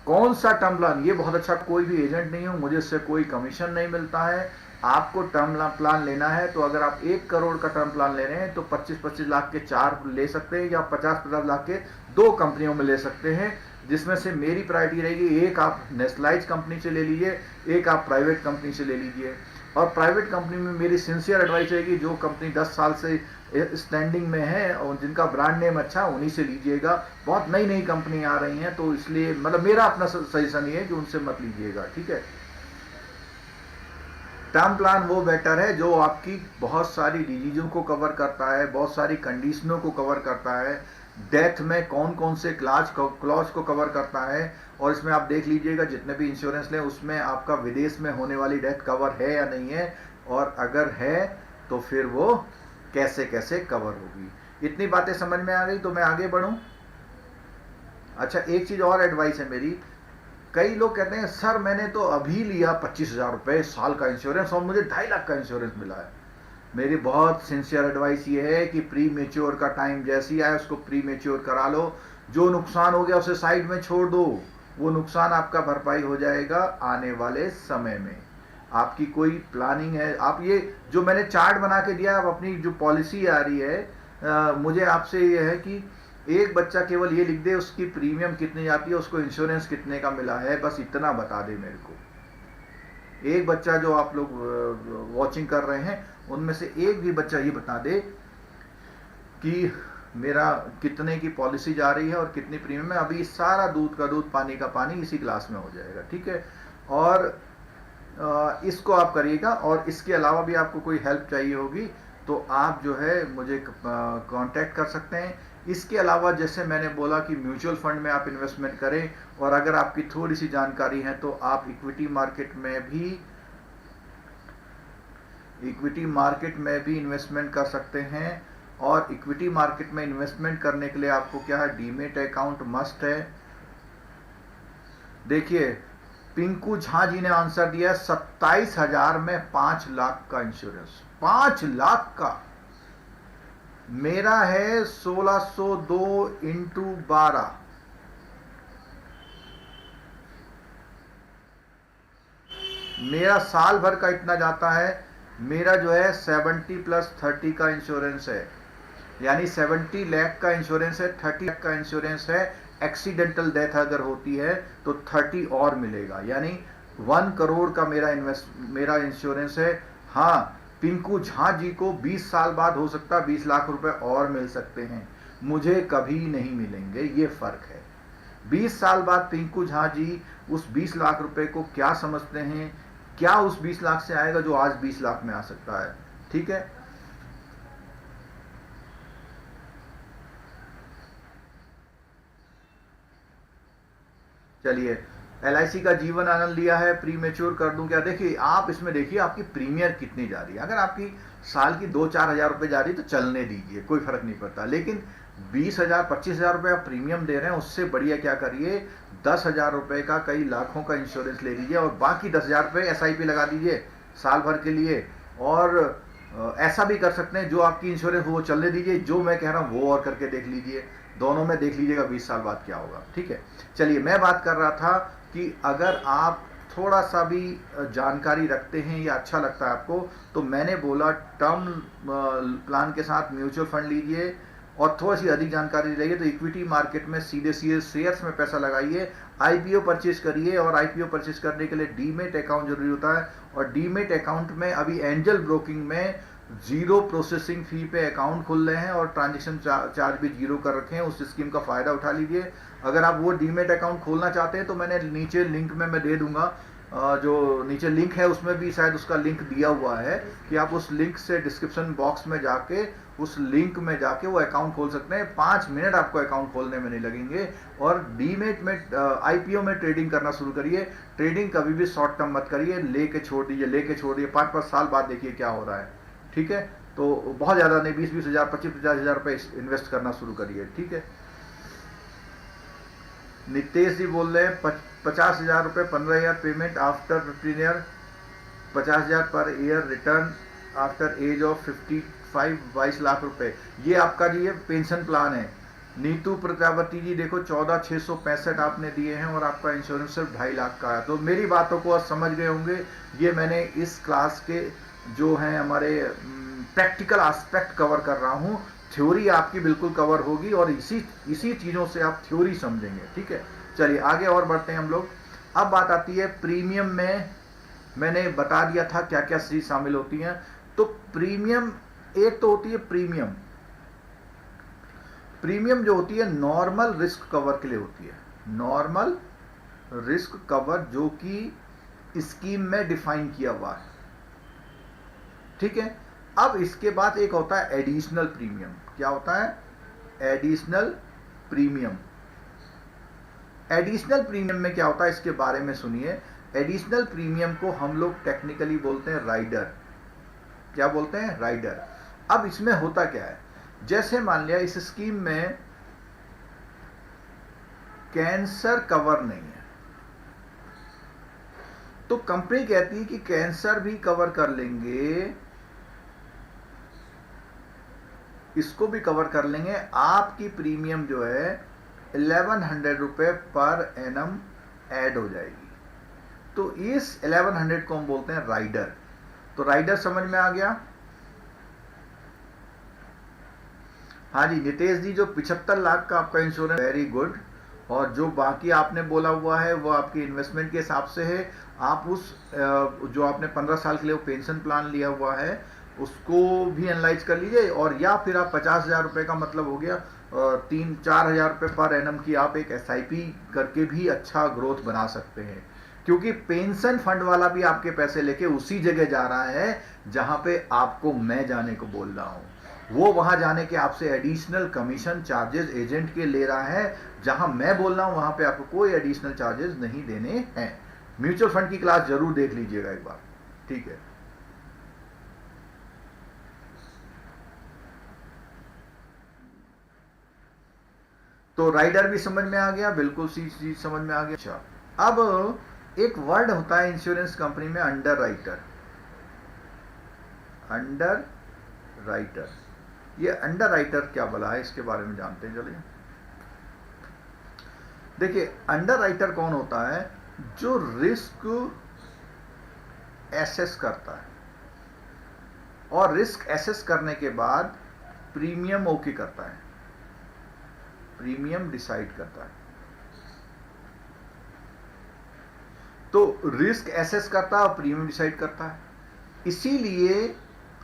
कौन सा टर्म प्लान? ये बहुत अच्छा, कोई भी एजेंट नहीं हूं, मुझे इससे कोई कमीशन नहीं मिलता है। आपको टर्म प्लान लेना है तो अगर आप 1 करोड़ का टर्म प्लान ले रहे हैं तो 25-25 लाख के 4 ले सकते हैं, या 50-50 लाख के 2 कंपनियों में ले सकते हैं, जिसमें से मेरी प्रायोरिटी रहेगी एक आप नेशनलाइज कंपनी से ले लीजिए, एक आप प्राइवेट कंपनी से ले लीजिए। और प्राइवेट कंपनी में मेरी सिंसियर एडवाइस रहेगी, जो कंपनी 10 साल से स्टैंडिंग में है और जिनका ब्रांड नेम अच्छा, उन्हीं से लीजिएगा। बहुत नई नई कंपनी आ रही हैं तो इसलिए मतलब मेरा अपना सजेशन ये है कि उनसे मत लीजिएगा, ठीक है। टर्म प्लान वो बेटर है जो आपकी बहुत सारी डिजीजों को कवर करता है, बहुत सारी कंडीशनों को कवर करता है, डेथ में कौन कौन से क्लॉज को कवर करता है। और इसमें आप देख लीजिएगा जितने भी इंश्योरेंस लें उसमें आपका विदेश में होने वाली डेथ कवर है या नहीं है, और अगर है तो फिर वो कैसे कैसे कवर होगी। इतनी बातें समझ में आ गई तो मैं आगे बढ़ूं। अच्छा, एक चीज और एडवाइस है मेरी। कई लोग कहते हैं सर मैंने तो अभी लिया 25,000 रुपये साल का इंश्योरेंस और मुझे 2.5 लाख का इंश्योरेंस मिला है। मेरी बहुत सिंसियर एडवाइस ये है कि प्री मेच्योर का टाइम जैसे ही आए उसको प्री मेच्योर करा लो। जो नुकसान हो गया उसे साइड में छोड़ दो, वो नुकसान आपका भरपाई हो जाएगा आने वाले समय में। आपकी कोई प्लानिंग है, आप ये जो मैंने चार्ट बना के दिया, आप अपनी जो पॉलिसी आ रही है, मुझे आपसे ये है कि एक बच्चा केवल ये लिख दे उसकी प्रीमियम कितनी जाती है, उसको इंश्योरेंस कितने का मिला है, बस इतना बता दे मेरे को। एक बच्चा, जो आप लोग वॉचिंग कर रहे हैं उनमें से एक भी बच्चा ये बता दे कि मेरा कितने की पॉलिसी जा रही है और कितनी प्रीमियम है। अभी सारा दूध का दूध पानी का पानी इसी क्लास में हो जाएगा, ठीक है। और इसको आप करिएगा। और इसके अलावा भी आपको कोई हेल्प चाहिए होगी तो आप जो है मुझे कांटेक्ट कर सकते हैं। इसके अलावा जैसे मैंने बोला कि म्यूचुअल फंड में आप इन्वेस्टमेंट करें, और अगर आपकी थोड़ी सी जानकारी है तो आप इक्विटी मार्केट में भी इन्वेस्टमेंट कर सकते हैं। और इक्विटी मार्केट में इन्वेस्टमेंट करने के लिए आपको क्या है, डीमेट अकाउंट मस्ट है। देखिए पिंकू झा जी ने आंसर दिया 27,000 में 5 लाख का इंश्योरेंस। 5 लाख का। मेरा है 1602 इंटू 12, मेरा साल भर का इतना जाता है। मेरा जो है 70 प्लस 30 का इंश्योरेंस है, यानी 70 लाख का इंश्योरेंस है, 30 लाख का इंश्योरेंस है। एक्सीडेंटल डेथ अगर होती है तो 30 और मिलेगा, यानी 1 करोड़ का मेरा इंश्योरेंस है। हाँ, पिंकू झा जी को 20 साल बाद हो सकता है 20 लाख रुपए और मिल सकते हैं, मुझे कभी नहीं मिलेंगे, ये फर्क है। 20 साल बाद पिंकू झा जी उस 20 लाख रुपए को क्या समझते हैं, क्या उस 20 लाख से आएगा जो आज 20 लाख में आ सकता है, ठीक है। चलिए, LIC का जीवन आनंद लिया है, प्री मेच्योर कर दूं क्या? देखिए आप इसमें देखिए आपकी प्रीमियर कितनी जा रही है। अगर आपकी साल की 2-4 हजार रुपए जा रही है तो चलने दीजिए, कोई फर्क नहीं पड़ता। लेकिन 20,000-25,000 रुपए आप प्रीमियम दे रहे हैं, उससे बढ़िया क्या करिए, 10,000 रुपए का कई लाखों का इंश्योरेंस ले लीजिए और बाकी 10,000 रुपए SIP लगा दीजिए साल भर के लिए। और ऐसा भी कर सकते हैं, जो आपकी इंश्योरेंस वो चलने दीजिए, जो मैं कह रहा हूँ वो और करके देख लीजिए। दोनों में देख लीजिएगा 20 साल बाद क्या होगा, ठीक है। चलिए, मैं बात कर रहा था कि अगर आप थोड़ा सा भी जानकारी रखते हैं या अच्छा लगता है आपको, तो मैंने बोला टर्म प्लान के साथ म्यूचुअल फंड लीजिए और थोड़ी सी अधिक जानकारी लेंगे तो इक्विटी मार्केट में सीधे शेयर्स में पैसा लगाइए, IPO परचेज करिए। और IPO परचेज करने के लिए डीमेट अकाउंट जरूरी होता है, और डीमेट अकाउंट में अभी एंजल ब्रोकिंग में 0 प्रोसेसिंग फी पे अकाउंट खुल रहे हैं और ट्रांजेक्शन चार्ज भी 0 कर रखे हैं। उस स्कीम का फायदा उठा लीजिए। अगर आप वो डीमेट अकाउंट खोलना चाहते हैं तो मैंने नीचे लिंक में मैं दे दूंगा, जो नीचे लिंक है उसमें भी शायद उसका लिंक दिया हुआ है कि आप उस लिंक से डिस्क्रिप्शन बॉक्स में जाके उस लिंक में जाके वो अकाउंट खोल सकते हैं। 5 मिनट आपको अकाउंट खोलने में नहीं लगेंगे। और डीमेट में IPO में ट्रेडिंग करना शुरू करिए। ट्रेडिंग कभी भी शॉर्ट टर्म मत करिए, लेके छोड़ दीजिए 5-5 साल बाद देखिए क्या हो रहा है, ठीक है। तो बहुत ज़्यादा नहीं, 20-20 हज़ार 25-50 हज़ार रुपये इन्वेस्ट करना शुरू करिए, ठीक है। नितेश जी बोल रहे हैं 50,000 रुपये 15 ईयर पेमेंट आफ्टर 15 ईयर, 50,000 पर year return after age of 55, 22 lakh रुपए। ये आपका जी ये पेंशन प्लान है। नीतू प्रजापति जी देखो 14,665 आपने दिए हैं और आपका इंश्योरेंस सिर्फ 2.5 लाख का है। तो मेरी बातों को आप समझ गए होंगे। ये मैंने इस क्लास के जो हैं हमारे प्रैक्टिकल एस्पेक्ट कवर कर रहा हूँ। थ्योरी आपकी बिल्कुल कवर होगी और इसी चीज़ों से आप थ्योरी समझेंगे, ठीक है। चलिए आगे और बढ़ते हैं हम लोग। अब बात आती है प्रीमियम में। मैंने बता दिया था क्या क्या चीज़ शामिल होती हैं। तो प्रीमियम, एक तो होती है प्रीमियम जो होती है नॉर्मल रिस्क कवर के लिए होती है। नॉर्मल रिस्क कवर जो कि स्कीम में डिफाइन किया हुआ है। ठीक है। अब इसके बाद एक होता है एडिशनल प्रीमियम। क्या होता है? Additional premium. एडिशनल प्रीमियम में क्या होता है इसके बारे में सुनिए। एडिशनल प्रीमियम को हम लोग टेक्निकली बोलते हैं राइडर। क्या बोलते हैं? राइडर। अब इसमें होता क्या है, जैसे मान लिया इस स्कीम में कैंसर कवर नहीं है, तो कंपनी कहती है कि कैंसर भी कवर कर लेंगे, इसको भी कवर कर लेंगे, आपकी प्रीमियम जो है 1100 रुपए पर एनम ऐड हो जाएगी। तो इस 1100 को हम बोलते हैं राइडर। तो राइडर समझ में आ गया? हाँ जी नितेश जी, जो 75 लाख का आपका इंश्योरेंस, वेरी गुड। और जो बाकी आपने बोला हुआ है वो आपकी इन्वेस्टमेंट के हिसाब से है। आप उस जो आपने 15 साल के लिए वो पेंशन प्लान लिया हुआ है उसको भी एनालाइज कर लीजिए, और या फिर आप 50,000 रुपए का मतलब हो गया 3-4 हजार रुपए पर एनम की आप एक एसआईपी करके भी अच्छा ग्रोथ बना सकते हैं, क्योंकि पेंशन फंड वाला भी आपके पैसे लेके उसी जगह जा रहा है जहां पे आपको मैं जाने को बोल रहा हूं। वो वहां जाने के आपसे एडिशनल कमीशन चार्जेस एजेंट के ले रहा है, जहां मैं बोल रहा हूं वहां पे आपको कोई एडिशनल चार्जेस नहीं देने हैं। म्यूचुअल फंड की क्लास जरूर देख लीजिएगा एक बार, ठीक है। तो राइडर भी समझ में आ गया, बिल्कुल सी चीज समझ में आ गया। अच्छा, अब एक वर्ड होता है इंश्योरेंस कंपनी में, अंडर राइटर। अंडर राइटर, ये अंडर राइटर क्या भला है, इसके बारे में जानते हैं। चलिए देखिए, अंडर राइटर कौन होता है? जो रिस्क एसेस करता है और रिस्क एसेस करने के बाद प्रीमियम ओके करता है, प्रीमियम डिसाइड करता है। तो रिस्क एसेस करता है और प्रीमियम डिसाइड करता है। इसीलिए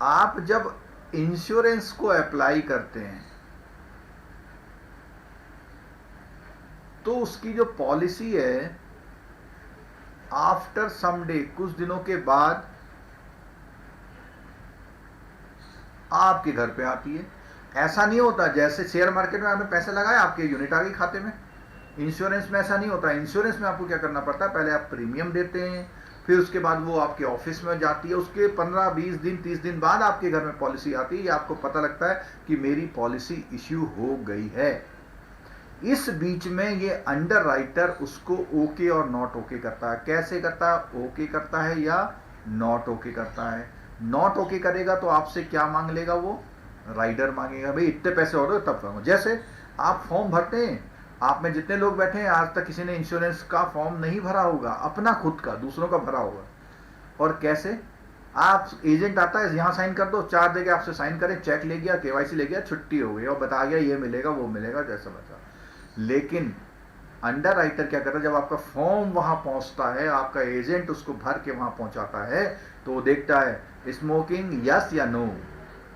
आप जब इंश्योरेंस को अप्लाई करते हैं तो उसकी जो पॉलिसी है आफ्टर सम डे, कुछ दिनों के बाद आपके घर पे आती है। ऐसा नहीं होता जैसे शेयर मार्केट में आपने पैसे लगाए आपके यूनिट आ गई खाते में, इंश्योरेंस में ऐसा नहीं होता। इंश्योरेंस में आपको क्या करना पड़ता है, पहले आप प्रीमियम देते हैं, फिर उसके बाद वो आपके ऑफिस में जाती है, उसके 15-20 दिन 30 दिन बाद आपके घर में पॉलिसी आती है, या आपको पता लगता है कि मेरी पॉलिसी इश्यू हो गई है। इस बीच में ये अंडर राइटर उसको ओके और नॉट ओके करता है। कैसे करता है? ओके करता है या नॉट ओके करता है। नॉट ओके करेगा तो आपसे क्या मांग लेगा? वो राइडर मांगेगा, भाई इतने पैसे और दो तब करूँगा। जैसे आप फॉर्म भरते हैं, आप में जितने लोग बैठे हैं आज तक किसी ने इंश्योरेंस का फॉर्म नहीं भरा होगा, अपना खुद का, दूसरों का भरा होगा। और कैसे? आप एजेंट आता है, यहाँ साइन कर दो, 4 देके आपसे साइन करें, चेक ले गया, केवाईसी ले गया, छुट्टी हो गई और बता गया ये मिलेगा वो मिलेगा जैसा बता। लेकिन अंडर राइटर क्या करता है, जब आपका फॉर्म वहां पहुंचता है, आपका एजेंट उसको भर के वहां पहुंचाता है, तो वो देखता है स्मोकिंग यस या no,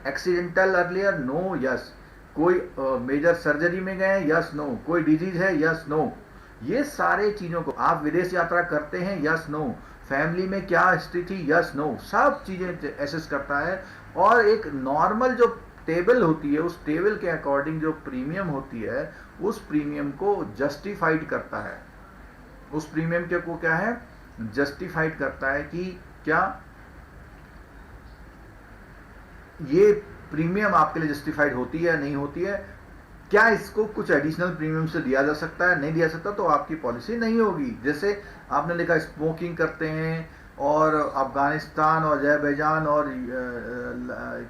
accidental earlier no yes, कोई मेजर सर्जरी में गए यस नो, कोई डिजीज है यस नो, ये सारे चीजों को, आप विदेश यात्रा करते हैं यस नो, फैमिली में क्या स्थिति यस नो, सब चीजें एसेस करता है। और एक नॉर्मल जो टेबल होती है, उस टेबल के अकॉर्डिंग जो प्रीमियम होती है, उस प्रीमियम को जस्टिफाइड करता है। उस प्रीमियम के को क्या है? जस्टिफाइड करता है कि क्या ये प्रीमियम आपके लिए जस्टिफाइड होती है नहीं होती है, क्या इसको कुछ एडिशनल प्रीमियम से दिया जा सकता है, नहीं दिया सकता, तो आपकी पॉलिसी नहीं होगी। जैसे आपने लिखा स्मोकिंग करते हैं और अफगानिस्तान और अजरबैजान और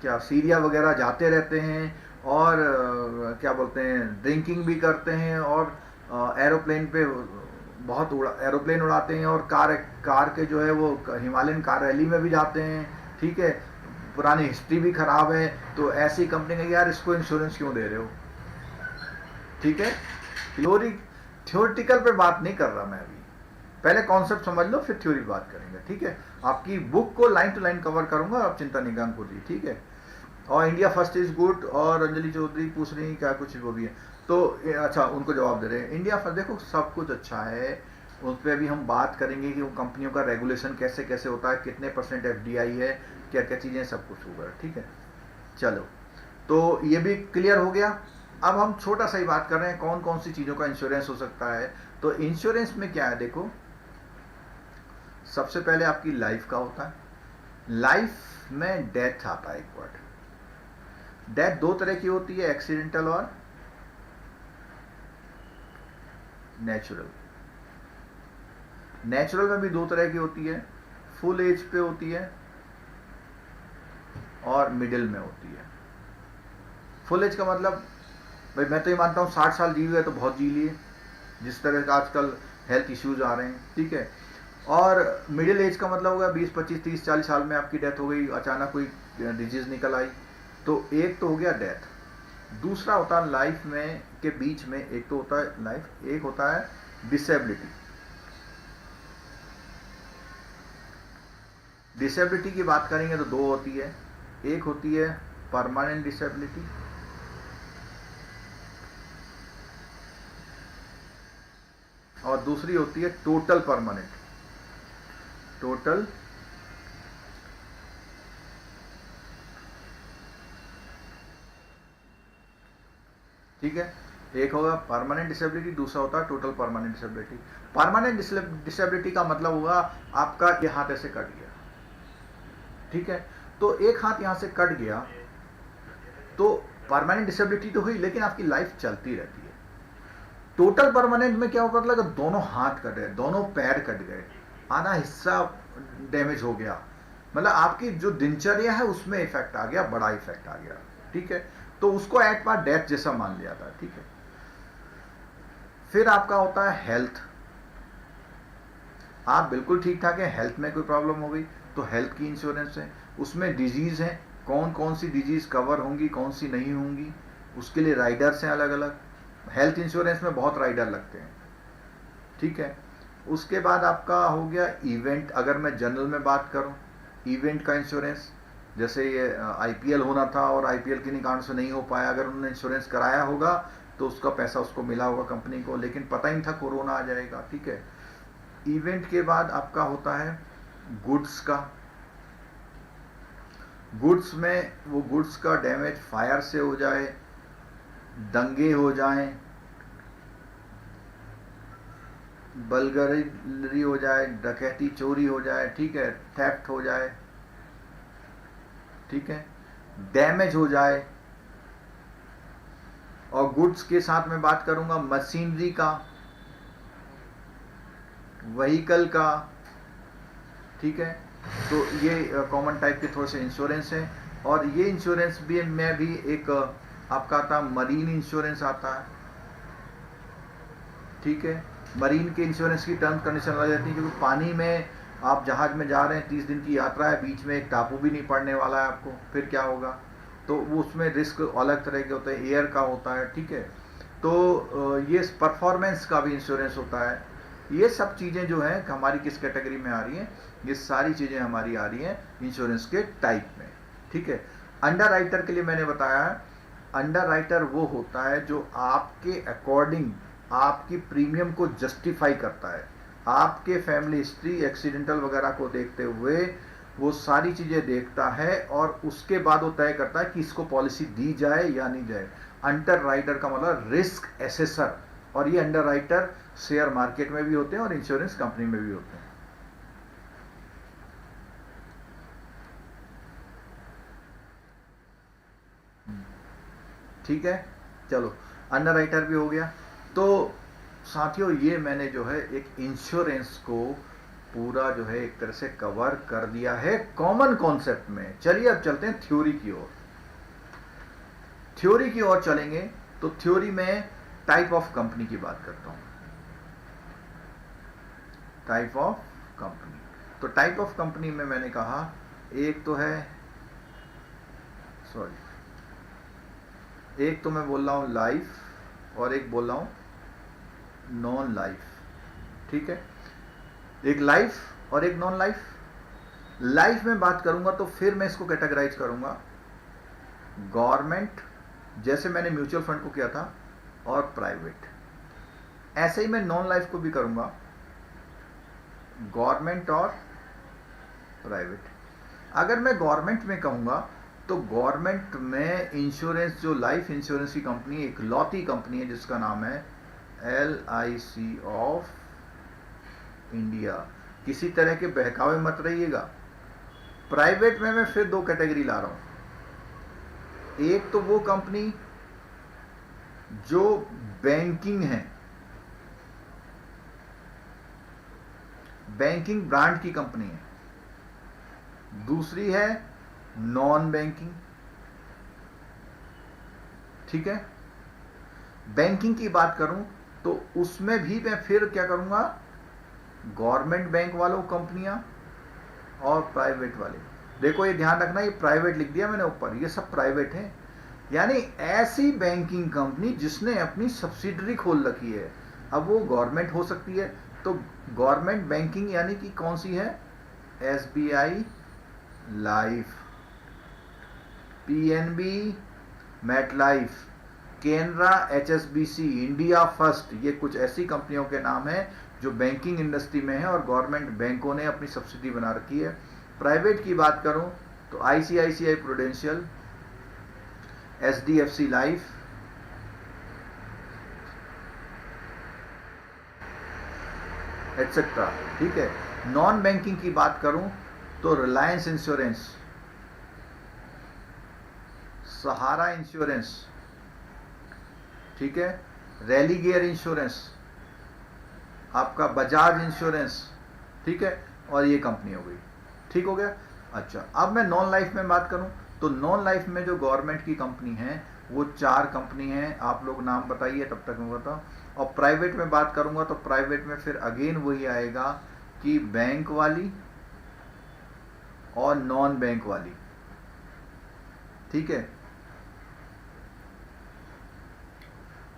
क्या सीरिया वगैरह जाते रहते हैं, और क्या बोलते हैं ड्रिंकिंग भी करते हैं, और एरोप्लेन पे बहुत एरोप्लेन उड़ाते हैं, और कार के जो है वो हिमालयन कार रैली में भी जाते हैं, ठीक है, पुरानी हिस्ट्री भी खराब है, तो ऐसी कंपनी का यार इसको इंश्योरेंस क्यों दे रहे हो? ठीक है, थ्योरेटिकल पे बात नहीं कर रहा मैं अभी, पहले कॉन्सेप्ट समझ लो फिर थ्योरी बात करेंगे, ठीक है। आपकी बुक को लाइन टू लाइन कवर करूंगा, आप चिंता नहीं गांगपुर जी, ठीक है। और इंडिया फर्स्ट इज गुड, और अंजलि चौधरी पूछ रही क्या कुछ वो भी है, तो अच्छा उनको जवाब दे रहे हैं। इंडिया फर्स्ट देखो सब कुछ अच्छा है, उस पर भी हम बात करेंगे कि वो कंपनियों का रेगुलेशन कैसे कैसे होता है, कितने % FDI है, क्या क्या चीज़ें, सब कुछ होगा। ठीक है, चलो, तो ये भी क्लियर हो गया। अब हम छोटा सा ही बात कर रहे हैं कौन कौन सी चीज़ों का इंश्योरेंस हो सकता है। तो इंश्योरेंस में क्या है, देखो, सबसे पहले आपकी लाइफ का होता है। लाइफ में डेथ आता है एक वर्ड। डेथ दो तरह की होती है, एक्सीडेंटल और नेचुरल। नेचुरल में भी दो तरह की होती है, फुल एज पे होती है और मिडिल में होती है। फुल एज का मतलब, भाई मैं तो ये मानता हूँ 60 साल जी हुए तो बहुत जी लिए, जिस तरह का आजकल हेल्थ इश्यूज आ रहे हैं। ठीक है, और मिडिल एज का मतलब होगा 20, 25, 30, 40 साल में आपकी डेथ हो गई, अचानक कोई डिजीज निकल आई। तो एक तो हो गया डेथ। दूसरा होता है लाइफ में के बीच में, एक तो होता है लाइफ, एक होता है डिसेबिलिटी। डिसेबिलिटी की बात करेंगे तो दो होती है, एक होती है परमानेंट डिसेबिलिटी और दूसरी होती है टोटल परमानेंट। टोटल ठीक है, एक होगा परमानेंट डिसेबिलिटी, दूसरा होता है total permanent disability. Permanent disability का मतलब होगा आपका ये हाथ ऐसे कट गया। ठीक है, तो एक हाथ यहां से कट गया तो परमानेंट डिसेबिलिटी तो हुई, लेकिन आपकी लाइफ चलती रहती है। टोटल परमानेंट में क्या होगा, मतलब दोनों हाथ कट गए, दोनों पैर कट गए, आधा हिस्सा डैमेज हो गया, मतलब आपकी जो दिनचर्या है उसमें इफेक्ट आ गया, बड़ा इफेक्ट आ गया। ठीक है, तो उसको एट पार डेथ जैसा मान लिया था। ठीक है, फिर आपका होता है हेल्थ। आप बिल्कुल ठीक ठाक है, हेल्थ में कोई प्रॉब्लम हो गई तो हेल्थ की इंश्योरेंस है। उसमें डिजीज है, कौन कौन सी डिजीज कवर होंगी, कौन सी नहीं होंगी, उसके लिए राइडर्स हैं अलग अलग। हेल्थ इंश्योरेंस में बहुत राइडर लगते हैं। ठीक है, उसके बाद आपका हो गया इवेंट। अगर मैं जनरल में बात करूं, इवेंट का इंश्योरेंस, जैसे ये आईपीएल होना था और आईपीएल किन्हीं कारण से नहीं हो पाया, अगर उन्होंने इंश्योरेंस कराया होगा तो उसका पैसा उसको मिला होगा कंपनी को, लेकिन पता ही नहीं था कोरोना आ जाएगा। ठीक है, इवेंट के बाद आपका होता है गुड्स का। गुड्स में वो गुड्स का डैमेज फायर से हो जाए, दंगे हो जाएं, बलगरी हो जाए, डकैती चोरी हो जाए, ठीक है, थेफ्ट हो जाए, ठीक है, डैमेज हो जाए। और गुड्स के साथ में बात करूंगा मशीनरी का, व्हीकल का। ठीक है, तो ये कॉमन टाइप के थोड़े से इंश्योरेंस हैं। और ये इंश्योरेंस भी में भी एक आपका आता मरीन इंश्योरेंस आता है। ठीक है, मरीन के इंश्योरेंस की टर्म्स कंडीशन लग जाती है, क्योंकि पानी में आप जहाज में जा रहे हैं, 30 दिन की यात्रा है, बीच में एक टापू भी नहीं पड़ने वाला है आपको, फिर क्या होगा। तो वो उसमें रिस्क अलग तरह के होते हैं, एयर का होता है। ठीक है, तो ये परफॉर्मेंस का भी इंश्योरेंस होता है। ये सब चीज़ें जो हैं हमारी किस कैटेगरी में आ रही हैं, ये सारी चीज़ें हमारी आ रही हैं इंश्योरेंस के टाइप में। ठीक है, अंडर राइटर के लिए मैंने बताया है, अंडर राइटर वो होता है जो आपके अकॉर्डिंग आपकी प्रीमियम को जस्टिफाई करता है, आपके फैमिली हिस्ट्री, एक्सीडेंटल वगैरह को देखते हुए वो सारी चीज़ें देखता है और उसके बाद वो तय करता है कि इसको पॉलिसी दी जाए या नहीं जाए। अंडर राइटर का मतलब रिस्क एसेसर, और ये अंडर राइटर शेयर मार्केट में भी होते हैं और इंश्योरेंस कंपनी में भी होते हैं। ठीक है, चलो, अंडर राइटर भी हो गया। तो साथियों, ये मैंने जो है एक इंश्योरेंस को पूरा जो है एक तरह से कवर कर दिया है कॉमन कॉन्सेप्ट में। चलिए अब चलते हैं थ्योरी की ओर। थ्योरी की ओर चलेंगे तो थ्योरी में टाइप ऑफ कंपनी की बात करता हूं। टाइप ऑफ कंपनी, तो टाइप ऑफ कंपनी में मैंने कहा एक तो है, सॉरी, एक तो मैं बोल रहा हूं लाइफ और एक बोल रहा हूं नॉन लाइफ। ठीक है, एक लाइफ और एक नॉन लाइफ। लाइफ में बात करूंगा तो फिर मैं इसको कैटेगराइज करूंगा गवर्नमेंट, जैसे मैंने म्यूचुअल फंड को किया था, और प्राइवेट। ऐसे ही मैं नॉन लाइफ को भी करूंगा, गवर्नमेंट और प्राइवेट। अगर मैं गवर्नमेंट में कहूँगा तो गवर्नमेंट में इंश्योरेंस, जो लाइफ इंश्योरेंस की कंपनी, एक लौती कंपनी है जिसका नाम है LIC ऑफ इंडिया। किसी तरह के बहकावे मत रहिएगा। प्राइवेट में मैं फिर दो कैटेगरी ला रहा हूं। एक तो वो कंपनी जो बैंकिंग है, बैंकिंग ब्रांड की कंपनी है। दूसरी है नॉन बैंकिंग। ठीक है, बैंकिंग की बात करूं तो उसमें भी मैं फिर क्या करूंगा, गवर्नमेंट बैंक वालों कंपनियां और प्राइवेट वाले। देखो ये ध्यान रखना, ये प्राइवेट लिख दिया मैंने ऊपर, ये सब प्राइवेट है। यानी ऐसी बैंकिंग कंपनी जिसने अपनी सब्सिडरी खोल रखी है। अब वो गवर्नमेंट हो सकती है, तो गवर्नमेंट बैंकिंग यानी कि कौन सी है, SBI life, PNB met life, Canara, HSBC, India first. ये कुछ ऐसी कंपनियों के नाम हैं जो बैंकिंग इंडस्ट्री में है और गवर्नमेंट बैंकों ने अपनी सब्सिडी बना रखी है। प्राइवेट की बात करूं तो ICICI prudential, SDFC life, etcetera. ठीक है, नॉन बैंकिंग की बात करूं तो रिलायंस इंश्योरेंस, सहारा इंश्योरेंस, ठीक है, रेलीगेयर इंश्योरेंस, आपका बजाज इंश्योरेंस, ठीक है, और ये कंपनी हो गई। ठीक हो गया। अच्छा, अब मैं नॉन लाइफ में बात करूं तो नॉन लाइफ में जो गवर्नमेंट की कंपनी है वो 4 कंपनी है। आप लोग नाम बताइए, तब तक मैं बताऊं। और प्राइवेट में बात करूंगा तो प्राइवेट में फिर अगेन वही आएगा कि बैंक वाली और नॉन बैंक वाली। ठीक है,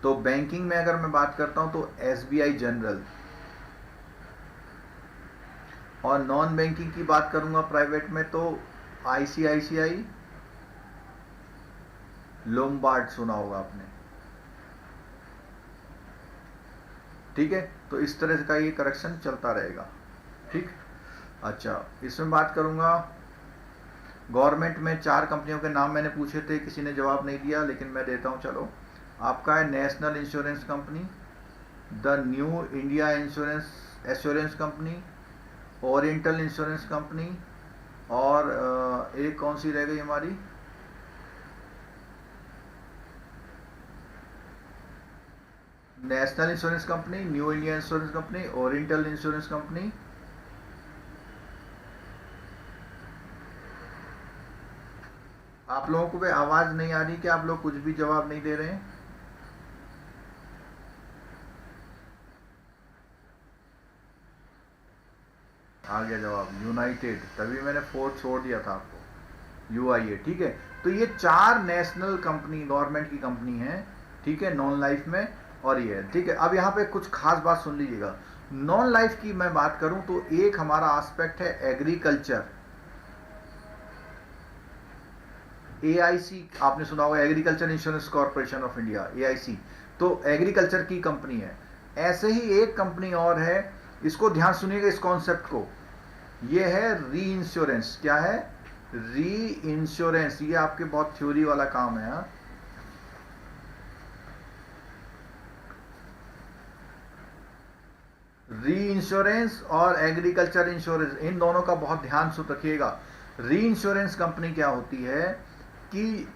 तो बैंकिंग में अगर मैं बात करता हूं तो SBI जनरल, और नॉन बैंकिंग की बात करूंगा प्राइवेट में तो ICICI लोम्बार्ड, सुना होगा आपने। ठीक है, तो इस तरह का ये करेक्शन चलता रहेगा। ठीक, अच्छा, इसमें बात करूंगा गवर्नमेंट में 4 कंपनियों के नाम मैंने पूछे थे, किसी ने जवाब नहीं दिया, लेकिन मैं देता हूं। चलो, आपका है national insurance company, the new India insurance assurance company, oriental insurance company, और एक कौन सी रह गई हमारी, national insurance company, new India insurance company, oriental insurance company, आप लोगों को भी आवाज नहीं आ रही कि आप लोग कुछ भी जवाब नहीं दे रहे हैं? आ गया जवाब, यूनाइटेड, तभी मैंने 4 छोड़ दिया था आपको, UIA। ठीक है, तो ये 4 नेशनल कंपनी गवर्नमेंट की कंपनी है। ठीक है, नॉन लाइफ में, और ये है। ठीक है, अब यहाँ पे कुछ खास बात सुन लीजिएगा। नॉन लाइफ की मैं बात करूं तो एक हमारा एस्पेक्ट है एग्रीकल्चर, AIC, आपने सुना होगा, agriculture insurance corporation of India, AIC, तो एग्रीकल्चर की कंपनी है। ऐसे ही एक कंपनी और है, इसको ध्यान सुनिएगा इस कॉन्सेप्ट को, ये है री इंश्योरेंस। क्या है? री इंश्योरेंस। ये आपके बहुत थ्योरी वाला काम है। री इंश्योरेंस और एग्रीकल्चर इंश्योरेंस, इन दोनों का बहुत ध्यान से रखिएगा। री इंश्योरेंस कंपनी क्या होती है कि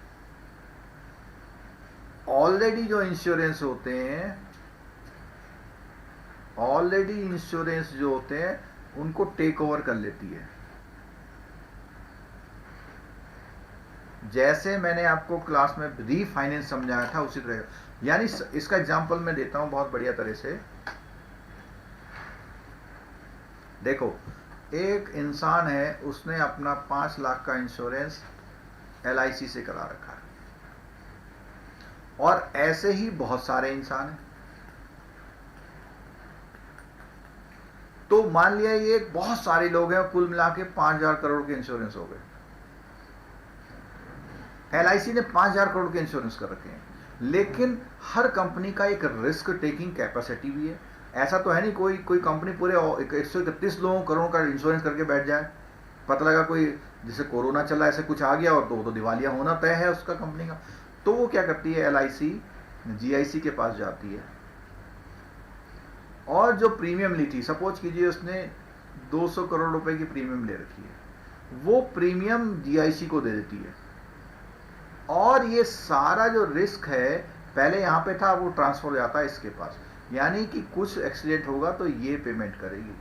ऑलरेडी जो इंश्योरेंस होते हैं, ऑलरेडी इंश्योरेंस जो होते हैं उनको टेक ओवर कर लेती है। जैसे मैंने आपको क्लास में रीफाइनेंस समझाया था उसी तरह, यानी इसका एग्जांपल मैं देता हूं बहुत बढ़िया तरह से। देखो, एक इंसान है, उसने अपना 5 लाख का इंश्योरेंस LIC से करा रखा है, और ऐसे ही बहुत सारे इंसान हैं। तो मान लिया ये बहुत सारे लोग हैं, कुल मिला के 5,000 करोड़ के इंश्योरेंस हो गए। LIC ने 5,000 करोड़ के इंश्योरेंस कर रखे हैं, लेकिन हर कंपनी का एक रिस्क टेकिंग कैपेसिटी भी है। ऐसा तो है नहीं कोई कंपनी पूरे 131 लोगों करोड़ का इंश्योरेंस करके बैठ जाए। पता लगा कोई जैसे कोरोना चला ऐसे कुछ आ गया और तो दिवालिया होना तय है उसका कंपनी का। तो वो क्या करती है, LIC GIC के पास जाती है और जो प्रीमियम ली थी, सपोज कीजिए उसने 200 करोड़ रुपए की प्रीमियम ले रखी है, वो प्रीमियम GIC को दे देती है और ये सारा जो रिस्क है पहले यहां पे था वो ट्रांसफर हो जाता है इसके पास। यानी कि कुछ एक्सीडेंट होगा तो ये पेमेंट करेगी।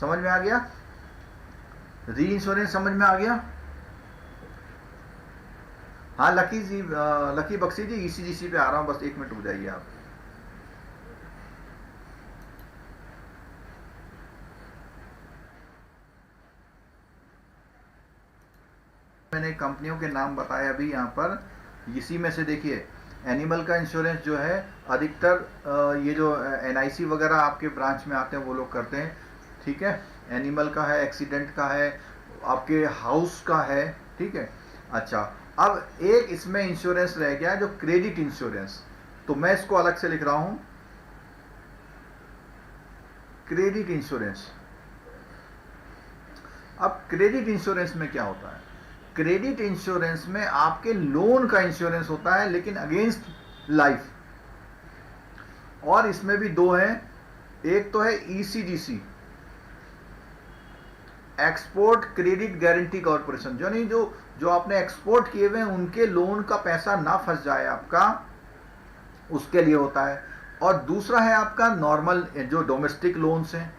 समझ में आ गया? री इंश्योरेंस समझ में आ गया? हाँ लकी बख्शी जी ECGC पे आ रहा हूं, बस 1 मिनट रुक जाइए आप। मैंने कंपनियों के नाम बताए अभी यहाँ पर, इसी में से देखिए एनिमल का इंश्योरेंस जो है अधिकतर ये जो NIC वगैरह आपके ब्रांच में आते हैं वो लोग करते हैं, ठीक है। एनिमल का है, एक्सीडेंट का है, आपके हाउस का है, ठीक है। अच्छा, अब एक इसमें इंश्योरेंस रह गया जो क्रेडिट इंश्योरेंस, तो मैं इसको अलग से लिख रहा हूं, क्रेडिट इंश्योरेंस। अब क्रेडिट इंश्योरेंस में क्या होता है? क्रेडिट इंश्योरेंस में आपके लोन का इंश्योरेंस होता है लेकिन अगेंस्ट लाइफ, और इसमें भी दो हैं। एक तो है ECGC, export credit guarantee corporation, जो नहीं जो आपने एक्सपोर्ट किए हुए हैं उनके लोन का पैसा ना फंस जाए आपका, उसके लिए होता है। और दूसरा है आपका नॉर्मल जो डोमेस्टिक लोन्स हैं,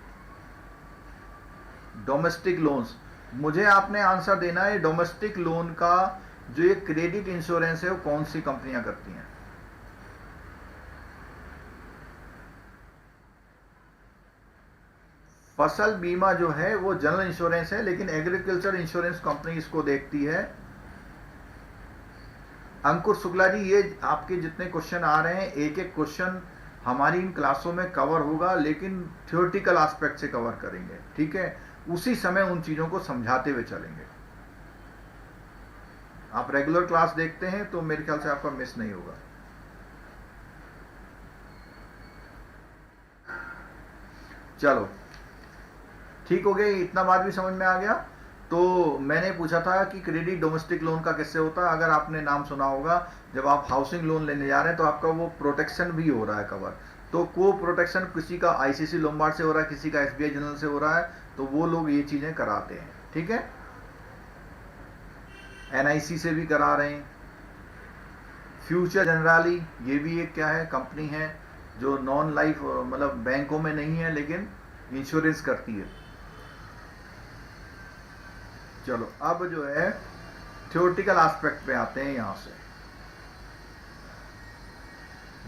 डोमेस्टिक लोन्स। मुझे आपने आंसर देना है डोमेस्टिक लोन का जो ये क्रेडिट इंश्योरेंस है वो कौन सी कंपनियां करती हैं? फसल बीमा जो है वो जनरल इंश्योरेंस है, लेकिन एग्रीकल्चर इंश्योरेंस कंपनी इसको देखती है। अंकुर शुक्ला जी, ये आपके जितने क्वेश्चन आ रहे हैं एक एक क्वेश्चन हमारी इन क्लासों में कवर होगा, लेकिन थ्योरेटिकल एस्पेक्ट से कवर करेंगे, ठीक है। उसी समय उन चीजों को समझाते हुए चलेंगे। आप रेगुलर क्लास देखते हैं तो मेरे ख्याल से आपका मिस नहीं होगा। चलो ठीक हो गया, इतना बात भी समझ में आ गया। तो मैंने पूछा था कि क्रेडिट डोमेस्टिक लोन का किससे होता है। अगर आपने नाम सुना होगा, जब आप हाउसिंग लोन लेने जा रहे हैं तो आपका वो प्रोटेक्शन भी हो रहा है कवर, तो को प्रोटेक्शन किसी का ICICI लोम्बार्ड से हो रहा है, किसी का SBI जनरल से हो रहा है, तो वो लोग ये चीजें कराते हैं, ठीक है। NIC से भी करा रहे हैं। फ्यूचर जनरली ये भी एक क्या है, कंपनी है जो नॉन लाइफ मतलब बैंकों में नहीं है लेकिन इंश्योरेंस करती है। चलो अब जो है थ्योरेटिकल एस्पेक्ट पे आते हैं।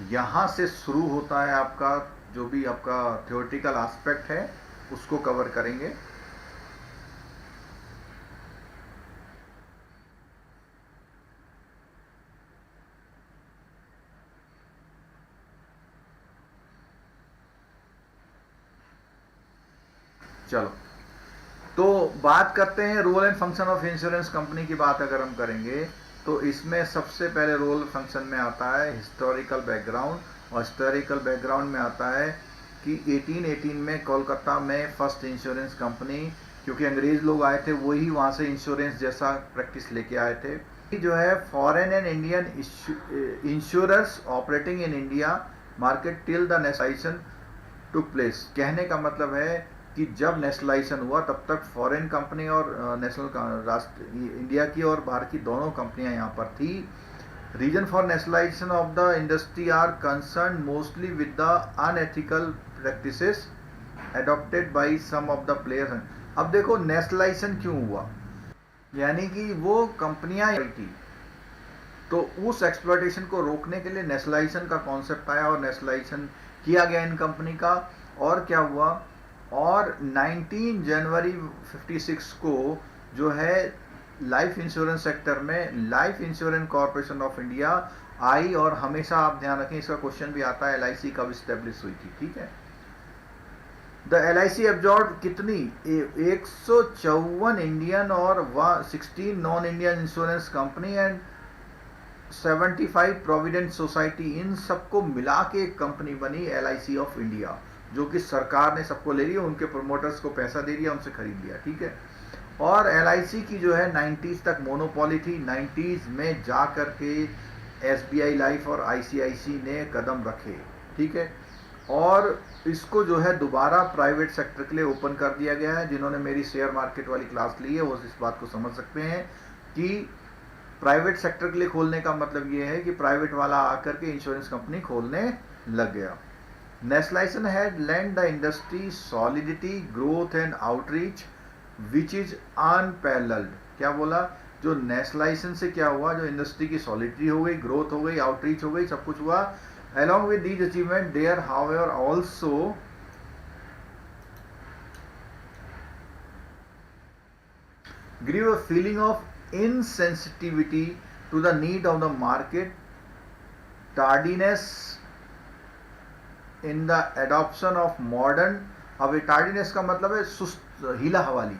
यहां से शुरू होता है आपका जो भी आपका थ्योरेटिकल एस्पेक्ट है उसको कवर करेंगे। चलो तो बात करते हैं role and function of insurance company की बात अगर हम करेंगे तो इसमें सबसे पहले रोल फंक्शन में आता है हिस्टोरिकल बैकग्राउंड, और हिस्टोरिकल बैकग्राउंड में आता है कि 1818 में कोलकाता में फर्स्ट इंश्योरेंस कंपनी, क्योंकि अंग्रेज लोग आए थे वही वहाँ से इंश्योरेंस जैसा प्रैक्टिस लेके आए थे। जो है foreign and Indian insurers operating in India market till the nationalisation took place. कहने का मतलब है कि जब नेशनलाइजेशन हुआ तब तक फॉरेन कंपनी और नेशनल राष्ट्र इंडिया की और बाहर की दोनों कंपनियां यहाँ पर थी। Reason for nationalisation of the industry are concern mostly with the unethical practices adopted by some of the players. अब देखो नेशनलाइजेशन क्यों हुआ, यानी कि वो कंपनियां थी तो उस एक्सप्लॉयटेशन को रोकने के लिए नेशनलाइजेशन का कॉन्सेप्ट आया और नेशनलाइजेशन किया गया इन कंपनी का। और क्या हुआ, और 19 जनवरी 56 को जो है लाइफ इंश्योरेंस सेक्टर में life insurance corporation of India I. और हमेशा आप ध्यान रखें इसका क्वेश्चन भी आता है LIC कब स्टेब्लिश हुई थी, ठीक है। द LIC एब्जॉर्ब कितनी 154 इंडियन और 16 non Indian insurance company and 75 provident society, इन सबको मिला के एक कंपनी बनी LIC ऑफ इंडिया। जो कि सरकार ने सबको ले लिया, उनके प्रोमोटर्स को पैसा दे दिया, उनसे खरीद लिया, ठीक है। और LIC की जो है 90s तक मोनोपोली थी, 90s में जा कर के SBI लाइफ और ICICI ने कदम रखे, ठीक है। और इसको जो है दोबारा प्राइवेट सेक्टर के लिए ओपन कर दिया गया है। जिन्होंने मेरी शेयर मार्केट वाली क्लास ली है वो इस बात को समझ सकते हैं कि प्राइवेट सेक्टर के लिए खोलने का मतलब ये है कि प्राइवेट वाला आकर के इंश्योरेंस कंपनी खोलने लग गया। Nationalisation had lent the industry solidity, growth and outreach which is unparalleled. क्या बोला? जो नेशनलाइजेशन से क्या हुआ, जो इंडस्ट्री की सॉलिडिटी हो गई, ग्रोथ हो गई, आउटरीच हो गई, सब कुछ हुआ। Along with these achievements, there, however, also grew a feeling of insensitivity to the need of the market, tardiness in the adoption of modern, अब tardiness का मतलब है सुस्त, हीला हवाली,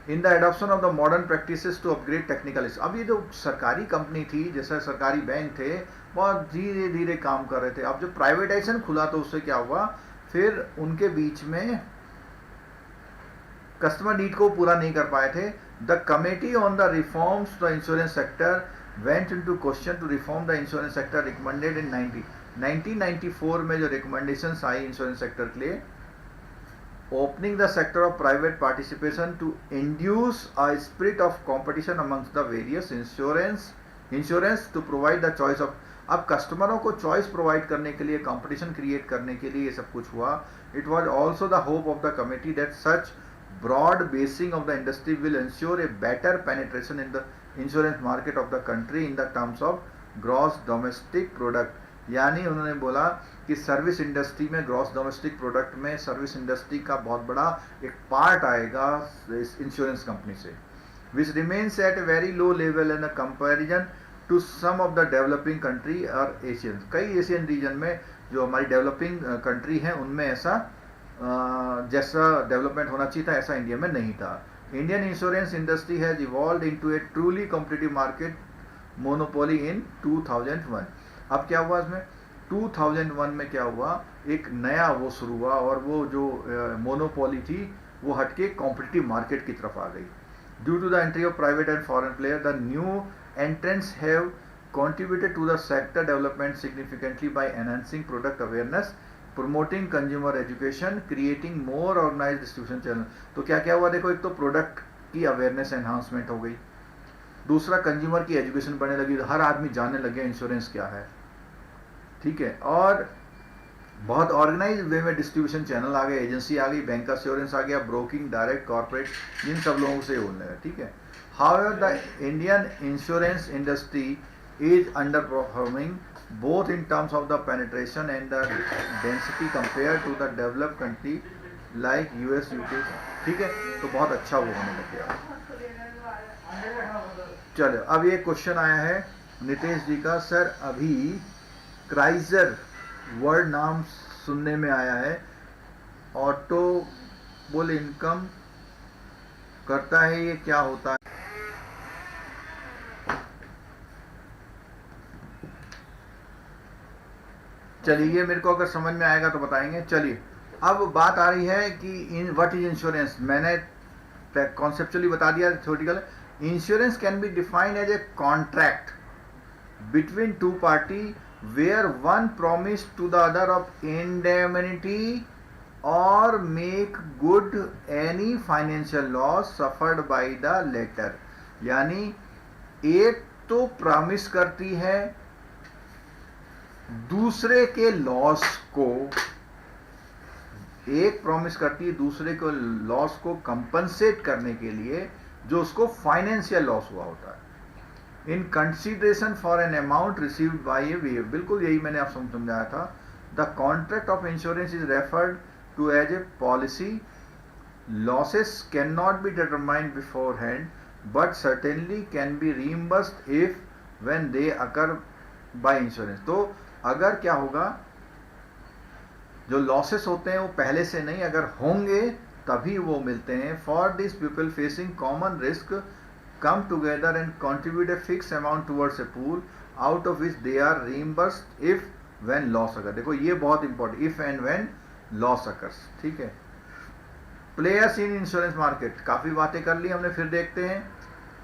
in the adoption of the modern practices to upgrade technical. अब ये जो सरकारी कंपनी थी, जैसे सरकारी बैंक थे, बहुत धीरे धीरे काम कर रहे थे। अब जब प्राइवेटाइजेशन खुला तो उससे क्या हुआ, फिर उनके बीच में कस्टमर नीड को पूरा नहीं कर पाए थे। The committee on the reforms the insurance sector went into question to reform the insurance sector recommended in 1994 में जो रिकमेंडेशंस आई इंश्योरेंस सेक्टर के लिए, opening the sector of private participation to induce a spirit of competition amongst the various insurance to provide the choice of, अब कस्टमरों को choice provide करने के लिए, competition create करने के लिए ये सब कुछ हुआ। It was also the hope of the committee that such broad basing of the industry will ensure a better penetration in the insurance market of the country in the terms of gross domestic product. यानी उन्होंने बोला कि service industry में, gross domestic product में service industry का बहुत बड़ा एक पार्ट आएगा इस इंश्योरेंस कंपनी से, which remains at a very low level in comparison to some of the developing country और एशियन। कई एशियन रीजन में जो हमारी डेवलपिंग कंट्री हैं उनमें ऐसा जैसा डेवलपमेंट होना चाहिए था ऐसा इंडिया में नहीं था। Indian insurance industry has evolved into A truly competitive market monopoly इन 2001। अब क्या हुआ इसमें, 2001 में क्या हुआ, एक नया वो शुरू हुआ और वो जो मोनोपोली थी वो हटके कॉम्पिटिटिव मार्केट की तरफ आ गई। Due to the entry of private and foreign player, the new entrants have contributed to the sector development significantly by enhancing product awareness, promoting consumer education, creating more organized distribution channel। तो क्या क्या हुआ देखो, एक तो product की awareness enhancement हो गई, दूसरा कंज्यूमर की एजुकेशन बढ़ने लगी, हर आदमी जानने लगे इंश्योरेंस क्या है, ठीक है। और बहुत ऑर्गेनाइज वे में डिस्ट्रीब्यूशन चैनल आ गए, एजेंसी आ गई, बैंक का इंश्योरेंस आ गया, ब्रोकिंग, डायरेक्ट, कॉर्पोरेट, इन सब लोगों से होने लगा, ठीक है। However the Indian insurance industry is underperforming both in terms of the penetration and the density compared to the developed country like US, UK, ठीक है। तो बहुत अच्छा वो होने लग गया। चलो अब ये क्वेश्चन आया है नितेश जी का, सर अभी क्राइजर वर्ड नाम सुनने में आया है, ऑटोबुल इनकम करता है, ये क्या होता है? चलिए ये मेरे को अगर समझ में आएगा तो बताएंगे। चलिए अब बात आ रही है कि इन व्हाट इज इंश्योरेंस। मैंने कॉन्सेप्चुअली बता दिया theoretical. Insurance can be defined as a contract between two party where one promise to the other of indemnity और make good any financial loss suffered by the latter. यानी एक तो promise करती है दूसरे के लॉस को, एक प्रॉमिस करती है दूसरे को लॉस को कंपनसेट करने के लिए जो उसको फाइनेंशियल लॉस हुआ होता है, in consideration for an amount received by a way. बिल्कुल यही मैंने आपको समझाया था। The contract of insurance is referred to as a policy. Losses can not be determined before hand but certainly can be reimbursed if when they occur by insurance. तो अगर क्या होगा, जो लॉसेस होते हैं वो पहले से नहीं, अगर होंगे तभी वो मिलते हैं। For this people facing common risk come together and contribute a fix amount towards a pool out of which they are reimbursed if when loss. अगर देखो ये बहुत important, if and when loss occurs, ठीक है। Players in insurance market, काफ़ी बातें कर ली हमने, फिर देखते हैं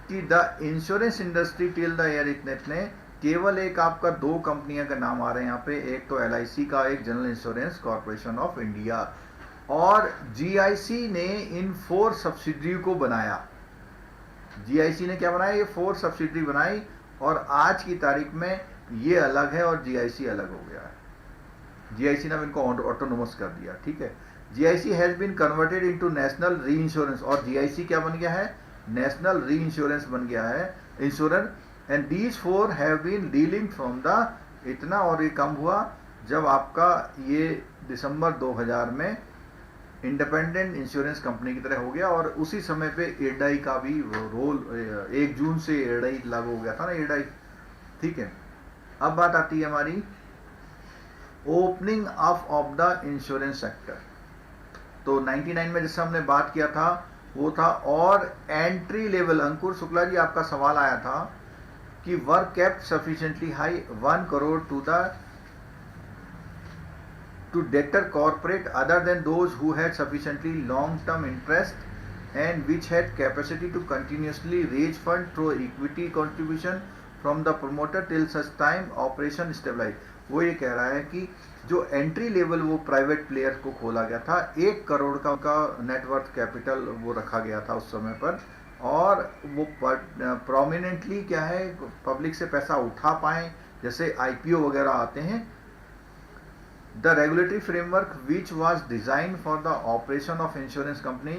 कि the insurance industry till the year इतने केवल एक आपका दो कंपनियां का नाम आ रहे हैं यहाँ पे, एक तो LIC का, एक general insurance corporation of India. और GIC ने इन 4 सब्सिडरी को बनाया। GIC ने क्या बनाया, ये 4 सब्सिडरी बनाई, और आज की तारीख में ये अलग है और GIC अलग हो गया है। GIC ने इनको ऑटोनोमस कर दिया, ठीक है। GIC has been converted into national reinsurance, और GIC क्या बन गया है, नेशनल री इंश्योरेंस बन गया है, insurance. And these 4 have been dealing from the, इतना और ये कम हुआ जब आपका ये दिसंबर 2000 में इंडिपेंडेंट इंश्योरेंस कंपनी की तरह हो गया, और उसी समय पे IRDAI का भी रोल 1 जून से IRDAI लागू हो गया था ना, IRDAI, ठीक है। अब बात आती है हमारी opening up of the insurance sector. तो 99 में जिससे हमने बात किया था वो था, और एंट्री लेवल, अंकुर शुक्ला जी आपका सवाल आया था कि work kept sufficiently high 1 crore to debtor corporate other than those who had sufficiently long-term interest and which had capacity to continuously raise fund through equity contribution from the promoter till such time operation stabilize। वो ये कह रहा है कि जो entry level वो private player को खोला गया था, 1 करोड़ का नेटवर्थ कैपिटल वो रखा गया था उस समय पर, और वो प्रोमिनेंटली क्या है, पब्लिक से पैसा उठा पाए, जैसे IPO वगैरह आते हैं। The regulatory framework which was designed for the operation of insurance company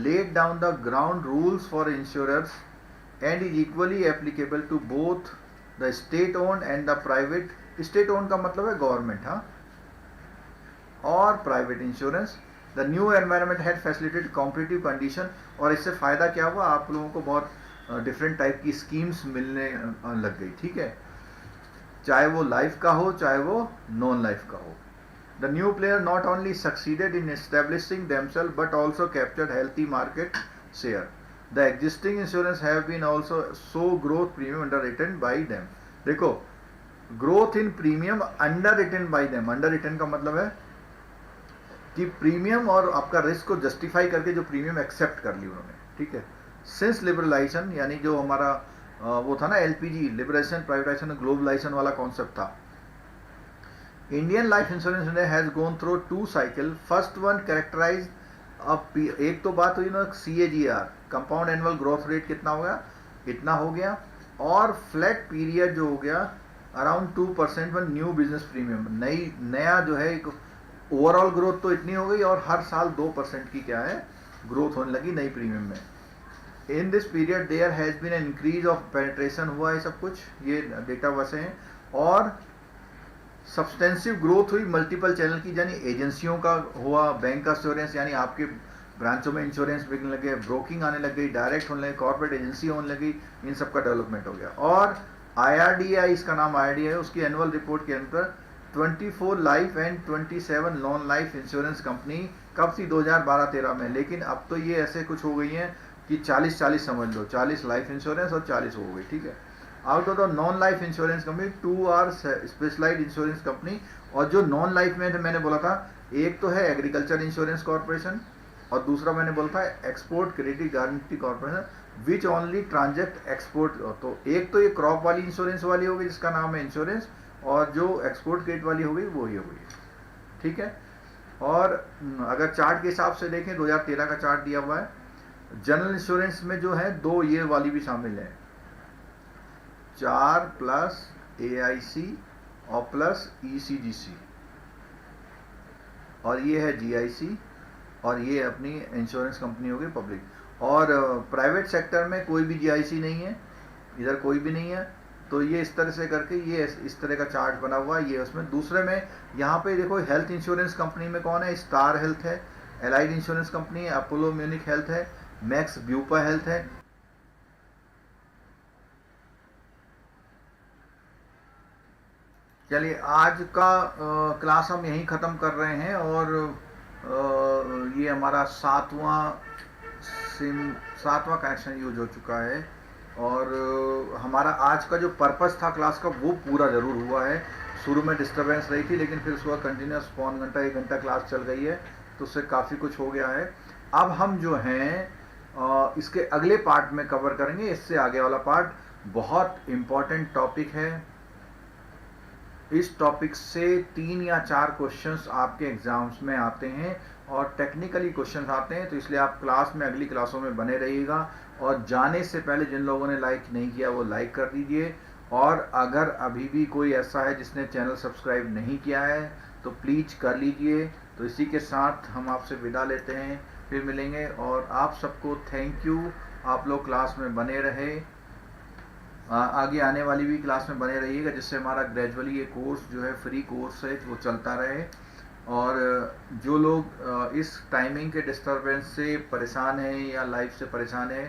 laid down the ground rules for insurers and is equally applicable to both the state owned and the private, state owned का मतलब है government, हाँ, और private insurance. The new environment had facilitated competitive condition, और इससे फ़ायदा क्या हुआ, आप लोगों को बहुत डिफरेंट टाइप की स्कीम्स मिलने लग गई, ठीक है, चाहे वो लाइफ का हो चाहे वो नॉन लाइफ का हो। The new player not only succeeded in establishing themselves but also captured healthy market share. The existing insurance have been also so growth premium underwritten by them। देखो, growth in premium underwritten by them, underwritten का मतलब है कि premium और आपका risk को justify करके जो प्रीमियम एक्सेप्ट कर ली उन्होंने, ठीक है। सिंस लिबरलाइजेशन, यानी जो हमारा वो था ना LPG, लिबरेशन प्राइवेटाइजेशन ग्लोबलाइजेशन वाला कॉन्सेप्ट था। Indian life insurance has gone through 2 cycle. First one characterise, अब एक तो बात हुई ना CAGR, compound annual growth rate कितना हो गया, इतना हो गया, और फ्लैट पीरियड जो हो गया अराउंड 2% पर न्यू बिजनेस प्रीमियम, नया जो है एक ओवरऑल ग्रोथ तो इतनी हो गई, और हर साल 2% की क्या है ग्रोथ होने लगी नई प्रीमियम में। In this period there has been an increase of penetration हुआ है, सब कुछ ये डेटा वैसे हैं, और सब्सटेंसिव ग्रोथ हुई मल्टीपल चैनल की, यानी एजेंसियों का हुआ, बैंक इंश्योरेंस यानी आपके ब्रांचों में इंश्योरेंस बिकने लगे, ब्रोकिंग आने लग गई, डायरेक्ट होने लगे, कॉर्पोरेट एजेंसी होने लगी, इन सब का डेवलपमेंट हो गया। और IRDAI, इसका नाम IRDAI है, उसकी एनुअल रिपोर्ट के अंदर 24 life and 27 non life insurance company कब थी, 2012-13 में, लेकिन अब तो ये ऐसे कुछ हो गई हैं कि 40-40 समझ लो, 40 लाइफ इंश्योरेंस और 40 हो गई, ठीक है। Out of the non life insurance company 2 are specialised insurance company, और जो नॉन लाइफ में मैंने बोला था, एक तो है एग्रीकल्चर इंश्योरेंस कॉर्पोरेशन, और दूसरा मैंने बोला था export credit guarantee corporation which only ट्रांजेक्ट export. तो एक तो ये क्रॉप वाली इंश्योरेंस वाली होगी जिसका नाम है इंश्योरेंस, और जो एक्सपोर्ट क्रेडिट वाली हो गई वो ही हो गई, ठीक है। और अगर चार्ट के हिसाब से देखें 2013 का चार्ट दिया हुआ है, जनरल इंश्योरेंस में जो है 2 ये वाली भी शामिल है, 4 प्लस AIC और प्लस ECGC, और ये है GIC, और ये अपनी इंश्योरेंस कंपनी होगी पब्लिक। और प्राइवेट सेक्टर में कोई भी GIC नहीं है, इधर कोई भी नहीं है, तो ये इस तरह से करके ये इस तरह का चार्ट बना हुआ है। ये उसमें दूसरे में यहाँ पे देखो हेल्थ इंश्योरेंस कंपनी में कौन है, स्टार हेल्थ है, एलाइड इंश्योरेंस कंपनी है, अपोलो म्यूनिक हेल्थ है, मैक्स ब्यूपा हेल्थ है। चलिए आज का क्लास हम यहीं ख़त्म कर रहे हैं, और ये हमारा 7वां कनेक्शन यूज हो चुका है, और हमारा आज का जो पर्पस था क्लास का वो पूरा ज़रूर हुआ है। शुरू में डिस्टरबेंस रही थी, लेकिन फिर उसके बाद कंटिन्यूस पौन घंटा 1 घंटा क्लास चल गई है, तो उससे काफ़ी कुछ हो गया है। अब हम जो हैं इसके अगले पार्ट में कवर करेंगे। इससे आगे वाला पार्ट बहुत इम्पॉर्टेंट टॉपिक है। इस टॉपिक से 3 या 4 क्वेश्चंस आपके एग्जाम्स में आते हैं और टेक्निकली क्वेश्चंस आते हैं, तो इसलिए आप क्लास में, अगली क्लासों में बने रहिएगा। और जाने से पहले जिन लोगों ने लाइक नहीं किया वो लाइक कर दीजिए, और अगर अभी भी कोई ऐसा है जिसने चैनल सब्सक्राइब नहीं किया है तो प्लीज़ कर लीजिए। तो इसी के साथ हम आपसे विदा लेते हैं, फिर मिलेंगे। और आप सबको थैंक यू, आप लोग क्लास में बने रहे, आगे आने वाली भी क्लास में बने रहिएगा, जिससे हमारा ग्रेजुअली ये कोर्स जो है फ्री कोर्स है वो चलता रहे। और जो लोग इस टाइमिंग के डिस्टरबेंस से परेशान हैं या लाइफ से परेशान हैं,